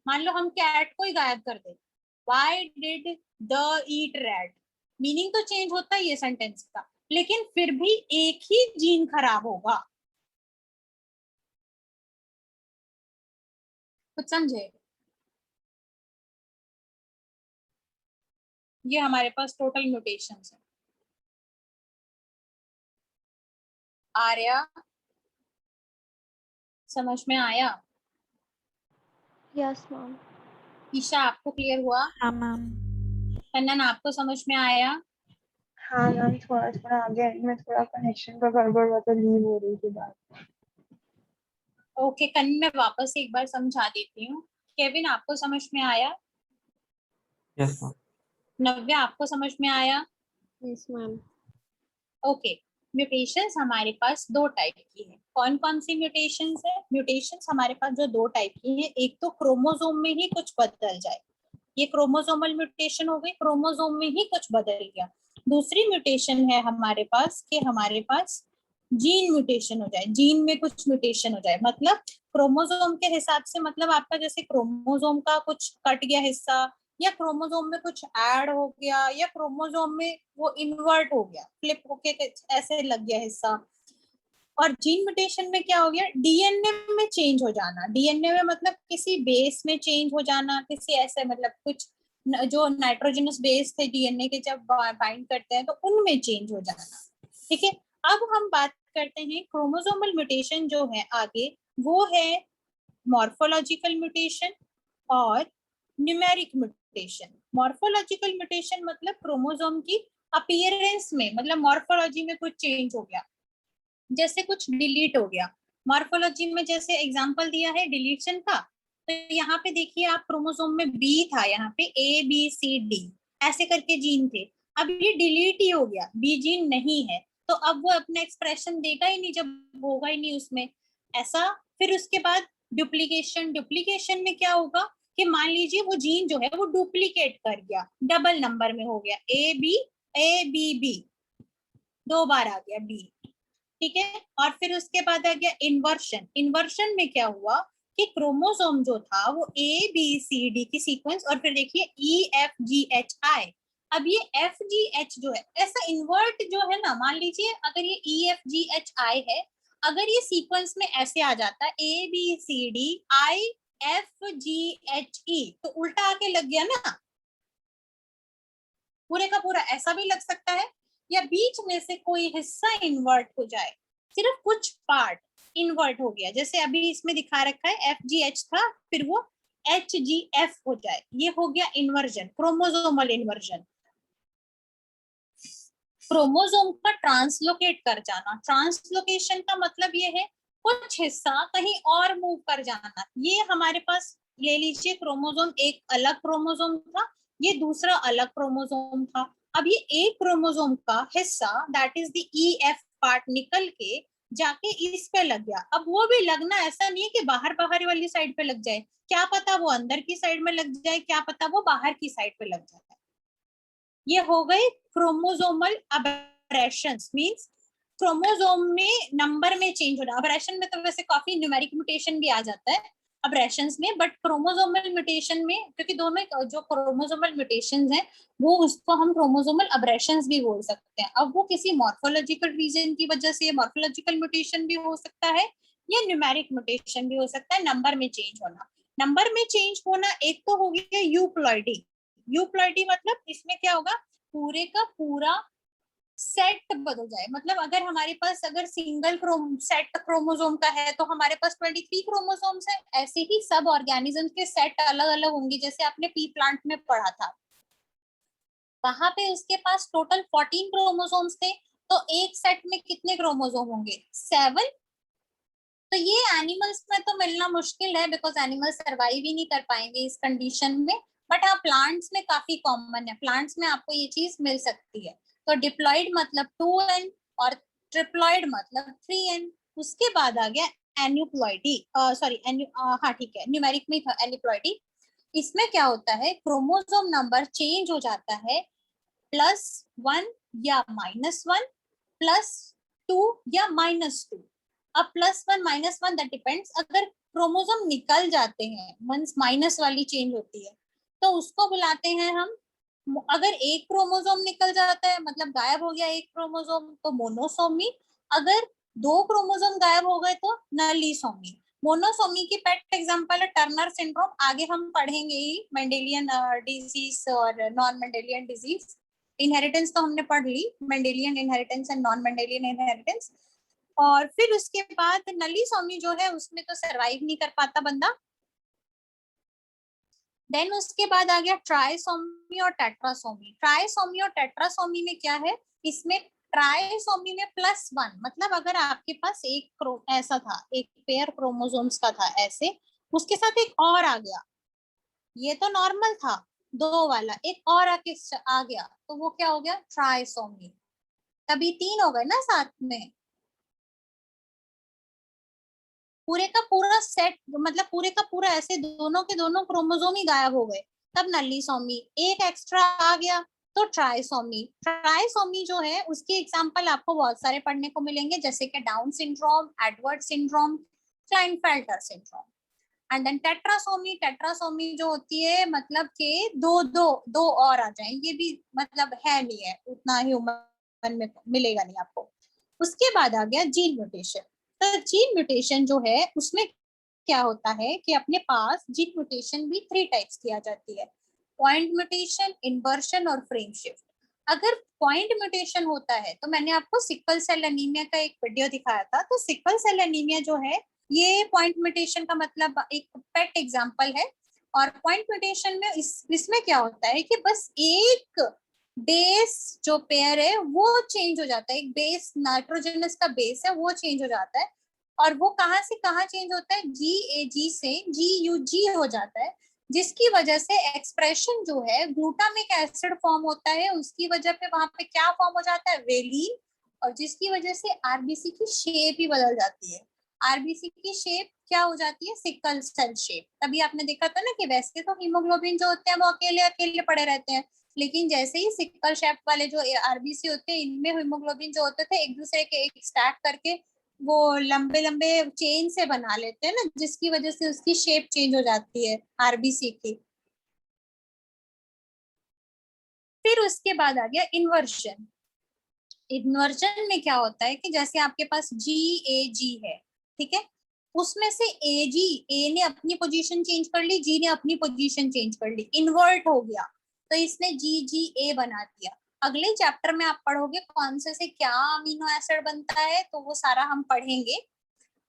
मान लो हम कैट को ही गायब कर दें, Why did the eat rat? Meaning तो चेंज होता है ये सेंटेंस का, लेकिन फिर भी एक ही जीन खराब होगा। कुछ समझे? ये हमारे पास टोटल म्यूटेशंस है। आर्या, समझ में आया? Yes, ma'am. ईशा, आपको क्लियर हुआ? हाँ मैम। कन्नन, आपको समझ में आया? हाँ मैम, थोड़ा थोड़ा आगे एंड में थोड़ा कनेक्शन का गड़बड़ हुआ तो लीव हो रही थी बात। ओके कन्नन, मैं वापस एक बार समझा देती हूँ। केविन, आपको समझ में आया? Yes, ma'am. नव्या, आपको समझ में आया? Yes, ma'am. ओके, म्यूटेशंस हमारे पास 2 टाइप की है। कौन कौन सी म्यूटेशंस है? म्यूटेशंस हमारे पास जो 2 टाइप की है, एक तो क्रोमोसोम में ही कुछ बदल जाए, ये क्रोमोसोमल म्यूटेशन हो गई, क्रोमोसोम में ही कुछ बदल गया। दूसरी म्यूटेशन है हमारे पास कि हमारे पास जीन म्यूटेशन हो जाए, जीन में कुछ म्यूटेशन हो जाए। मतलब क्रोमोसोम के हिसाब से, मतलब आपका जैसे क्रोमोसोम का कुछ कट गया हिस्सा, या क्रोमोसोम में कुछ ऐड हो गया, या क्रोमोसोम में वो इन्वर्ट हो गया, फ्लिप होके ऐसे लग गया हिस्सा। और जीन म्यूटेशन में क्या हो गया? डीएनए में चेंज हो जाना। डीएनए में मतलब किसी बेस में चेंज हो जाना, किसी ऐसे मतलब कुछ जो नाइट्रोजनस बेस थे डीएनए के, जब बाइंड करते हैं तो उनमें चेंज हो जाना। ठीक है, अब हम बात करते हैं क्रोमोसोमल म्यूटेशन जो है आगे, वो है मॉर्फोलॉजिकल म्यूटेशन और न्यूमेरिक म्यूटेशन। मॉर्फोलॉजिकल म्यूटेशन मतलब क्रोमोसोम की अपीयरेंस में, मतलब मॉर्फोलॉजी में कुछ चेंज हो गया, जैसे कुछ डिलीट हो गया। मॉर्फोलॉजी में जैसे एग्जांपल दिया है डिलीशन का, तो यहाँ पे देखिए आप, क्रोमोसोम में बी था, यहाँ पे ए बी सी डी ऐसे करके जीन थे, अब ये डिलीट ही हो गया, बी जीन नहीं है, तो अब वो अपना एक्सप्रेशन देगा ही नहीं जब होगा ही नहीं उसमें ऐसा। फिर उसके बाद डुप्लीकेशन। डुप्लीकेशन में क्या होगा कि मान लीजिए वो जीन जो है वो डुप्लीकेट कर गया, डबल नंबर में हो गया, ए बी बी 2 बार आ गया बी। ठीक है, और फिर उसके बाद आ गया इन्वर्शन। इन्वर्शन में क्या हुआ कि क्रोमोसोम जो था वो ए बी सी डी की सीक्वेंस, और फिर देखिए E F G H I. अब ये एफ जी एच जो है, ऐसा इन्वर्ट जो है ना, मान लीजिए अगर ये E F G H I है, अगर ये सीक्वेंस में ऐसे आ जाता है A B C D I F G H E, तो उल्टा आके लग गया ना, पूरे का पूरा ऐसा भी लग सकता है, या बीच में से कोई हिस्सा इन्वर्ट हो जाए, सिर्फ कुछ पार्ट इन्वर्ट हो गया, जैसे अभी इसमें दिखा रखा है एफ जी एच था, फिर वो एच जी एफ हो जाए, ये हो गया इन्वर्जन, क्रोमोसोमल इन्वर्जन। क्रोमोसोम का ट्रांसलोकेट कर जाना। ट्रांसलोकेशन का मतलब ये है कुछ हिस्सा कहीं और मूव कर जाना। ये हमारे पास ले लीजिए, क्रोमोसोम एक अलग क्रोमोसोम था, ये दूसरा अलग क्रोमोसोम था। अब ये एक क्रोमोसोम का हिस्सा, that is the EF part, निकल के जाके इस पे लग गया। अब वो भी लगना ऐसा नहीं है कि बाहर बाहर वाली साइड पे लग जाए, क्या पता वो अंदर की साइड में लग जाए, क्या पता वो बाहर की साइड पे लग जाए। ये हो गए क्रोमोसोमल अबरेशंस, मींस क्रोमोसोम में नंबर में चेंज होना। अबरेशन में तो वैसे काफी न्यूमेरिक म्यूटेशन भी आ जाता है, अब्रेशंस में, बट क्रोमोसोमल म्यूटेशन में, क्योंकि दोनों जो क्रोमोसोमल म्यूटेशंस हैं वो उसको हम क्रोमोसोमल अब्रेशंस भी बोल सकते हैं। अब वो किसी मॉर्फोलॉजिकल रीजन की वजह से मॉर्फोलॉजिकल म्यूटेशन भी हो सकता है या न्यूमेरिक म्यूटेशन भी हो सकता है, नंबर में चेंज होना। नंबर में चेंज होना एक तो हो गया यूप्लॉइडी। यूप्लॉइडी मतलब इसमें क्या होगा, पूरे का पूरा सेट बदल जाए। मतलब अगर हमारे पास अगर सिंगल सेट क्रोमोसोम का है तो हमारे पास 23 क्रोमोसोम्स है, ऐसे ही सब ऑर्गेनिज्म के सेट अलग अलग होंगे। जैसे आपने पी प्लांट में पढ़ा था, वहां पे उसके पास टोटल 14 क्रोमोसोम्स थे, तो एक सेट में कितने क्रोमोसोम होंगे, 7। तो ये एनिमल्स में तो मिलना मुश्किल है, बिकॉज एनिमल्स सर्वाइव ही नहीं कर पाएंगे इस कंडीशन में। बट हाँ, प्लांट्स में काफी कॉमन है, प्लांट्स में आपको ये चीज मिल सकती है। तो डिप्लॉइड मतलब 2n और ट्रिप्लॉइड मतलब 3n। उसके बाद आ गया एन्यूप्लॉइडी, सॉरी हाँ ठीक है, न्यूमेरिक में था एन्यूप्लॉइडी। इसमें क्या होता है, क्रोमोसोम नंबर चेंज हो जाता है +1 या -1, +2 या -2। अब +1 -1 दैट डिपेंड्स। अगर क्रोमोसोम निकल जाते हैं, मींस माइनस वाली चेंज होती है, तो उसको बुलाते हैं हम, अगर एक क्रोमोसोम निकल जाता है मतलब गायब हो गया एक क्रोमोसोम, तो मोनोसोमी। अगर 2 क्रोमोसोम गायब हो गए तो नलीसोमी। मोनोसोमी की पेट एग्जांपल है टर्नर सिंड्रोम, आगे हम पढ़ेंगे ही, मेंडेलियन डिजीज और नॉन मेंडेलियन डिजीज। इनहेरिटेंस तो हमने पढ़ ली, Mendelian inheritance and non Mendelian inheritance. और फिर उसके बाद नलीसोमी जो है उसमें तो सरवाइव नहीं कर पाता बंदा। देन उसके बाद आ गया ट्राइसोमी और टेट्रासोमी। ट्राइसोमी और टेट्रासोमी में क्या है, इसमें ट्राइसोमी में +1 मतलब अगर आपके पास एक ऐसा था, एक पेयर क्रोमोसोम्स का था ऐसे, उसके साथ एक और आ गया, ये तो नॉर्मल था 2 वाला, एक और आके आ गया, तो वो क्या हो गया, ट्राइसोमी। तभी 3 हो गए ना साथ में। पूरे का पूरा सेट मतलब पूरे का पूरा ऐसे दोनों के दोनों क्रोमोसोम ही गायब हो गए, तब नलीसोमी। एक एक्स्ट्रा आ गया तो ट्राइसोमी। ट्राइसोमी जो है उसके एग्जांपल आपको बहुत सारे पढ़ने को मिलेंगे, जैसे कि Down syndrome, Edward syndrome, Klinefelter syndrome. And then tetrasomy. Tetrasomy जो होती है मतलब कि दो और आ जाए, ये भी मतलब है नहीं है उतना, ह्यूमन में मिलेगा नहीं आपको। उसके बाद आ गया जीन म्यूटेशन। तो जीन म्यूटेशन जो है उसमें क्या होता है कि अपने पास जीन म्यूटेशन भी 3 टाइप्स किया जाती है, पॉइंट म्यूटेशन, इन्वर्शन और फ्रेम शिफ्ट। अगर पॉइंट म्यूटेशन होता है तो मैंने आपको सिकल सेल एनीमिया का एक वीडियो दिखाया था। तो सिकल सेल एनीमिया जो है ये पॉइंट म्यूटेशन का मतलब एक पेट एग्जांपल है। और पॉइंट म्यूटेशन में इसमें क्या होता है कि बस एक बेस जो पेयर है वो चेंज हो जाता है, एक बेस नाइट्रोजनस का बेस है वो चेंज हो जाता है। और वो कहाँ से कहाँ चेंज होता है, GAG से GUG हो जाता है, जिसकी वजह से एक्सप्रेशन जो है ग्लूटामिक एसिड फॉर्म होता है, उसकी वजह पे वहां पे क्या फॉर्म हो जाता है, वेलिन। और जिसकी वजह से आरबीसी की शेप ही बदल जाती है। आरबीसी की शेप क्या हो जाती है, सिकल सेल शेप। तभी आपने देखा था ना कि वैसे तो हीमोग्लोबिन जो होते हैं वो अकेले अकेले पड़े रहते हैं, लेकिन जैसे ही सिकल शेप वाले जो आरबीसी होते हैं इनमें हीमोग्लोबिन जो होते थे एक दूसरे के एक स्टैक करके वो लंबे लंबे चेन से बना लेते हैं ना, जिसकी वजह से उसकी शेप चेंज हो जाती है आरबीसी की। फिर उसके बाद आ गया इन्वर्जन। इन्वर्जन में क्या होता है कि जैसे आपके पास GAG है, ठीक है, उसमें से ए ने अपनी पोजीशन चेंज कर ली, जी ने अपनी पोजीशन चेंज कर ली, इन्वर्ट हो गया, तो इसने GGA बना दिया। अगले चैप्टर में आप पढ़ोगे कौन से क्या अमीनो एसिड बनता है, तो वो सारा हम पढ़ेंगे।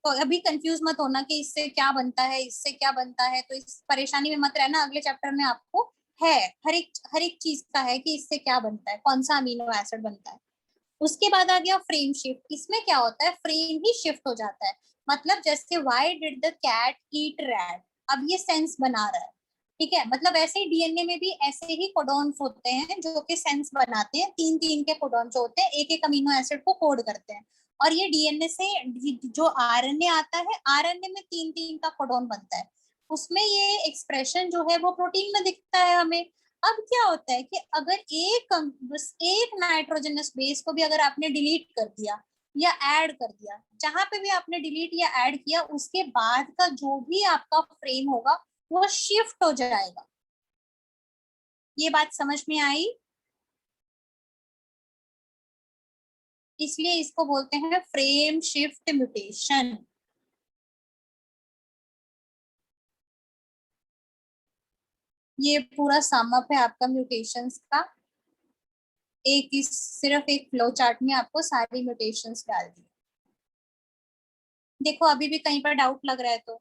तो अभी कंफ्यूज मत होना कि इससे क्या बनता है, इससे क्या बनता है, तो इस परेशानी में मत रहना। अगले चैप्टर में आपको है हर एक चीज का है कि इससे क्या बनता है, कौन सा अमीनो एसिड बनता है। उसके बाद आ गया फ्रेम शिफ्ट। इसमें क्या होता है, फ्रेम ही शिफ्ट हो जाता है। मतलब जैसे why did the cat eat rat, अब ये सेंस बना रहा है, ठीक है। मतलब ऐसे ही डीएनए में भी ऐसे ही कोडॉन्स होते हैं जो कि सेंस बनाते हैं, 3 के कोडॉन्स होते हैं, एक अमीनो एसिड को कोड करते हैं। और ये डीएनए से जो आरएनए आता है, आरएनए में 3 का कोडॉन बनता है, उसमें ये एक्सप्रेशन जो है वो प्रोटीन में दिखता है हमें। अब क्या होता है कि अगर एक नाइट्रोजनस बेस को भी अगर आपने डिलीट कर दिया या ऐड कर दिया, जहां पे भी आपने डिलीट या ऐड किया उसके बाद का जो भी आपका फ्रेम होगा वो शिफ्ट हो जाएगा। ये बात समझ में आई? इसलिए इसको बोलते हैं फ्रेम शिफ्ट म्यूटेशन। ये पूरा सम अप है आपका म्यूटेशंस का। सिर्फ एक फ्लो चार्ट में आपको सारी म्यूटेशंस डाल दी। देखो अभी भी कहीं पर डाउट लग रहा है तो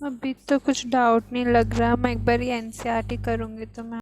अभी तो कुछ डाउट नहीं लग रहा, मैं एक बार एनसीईआरटी करूंगी तो मैं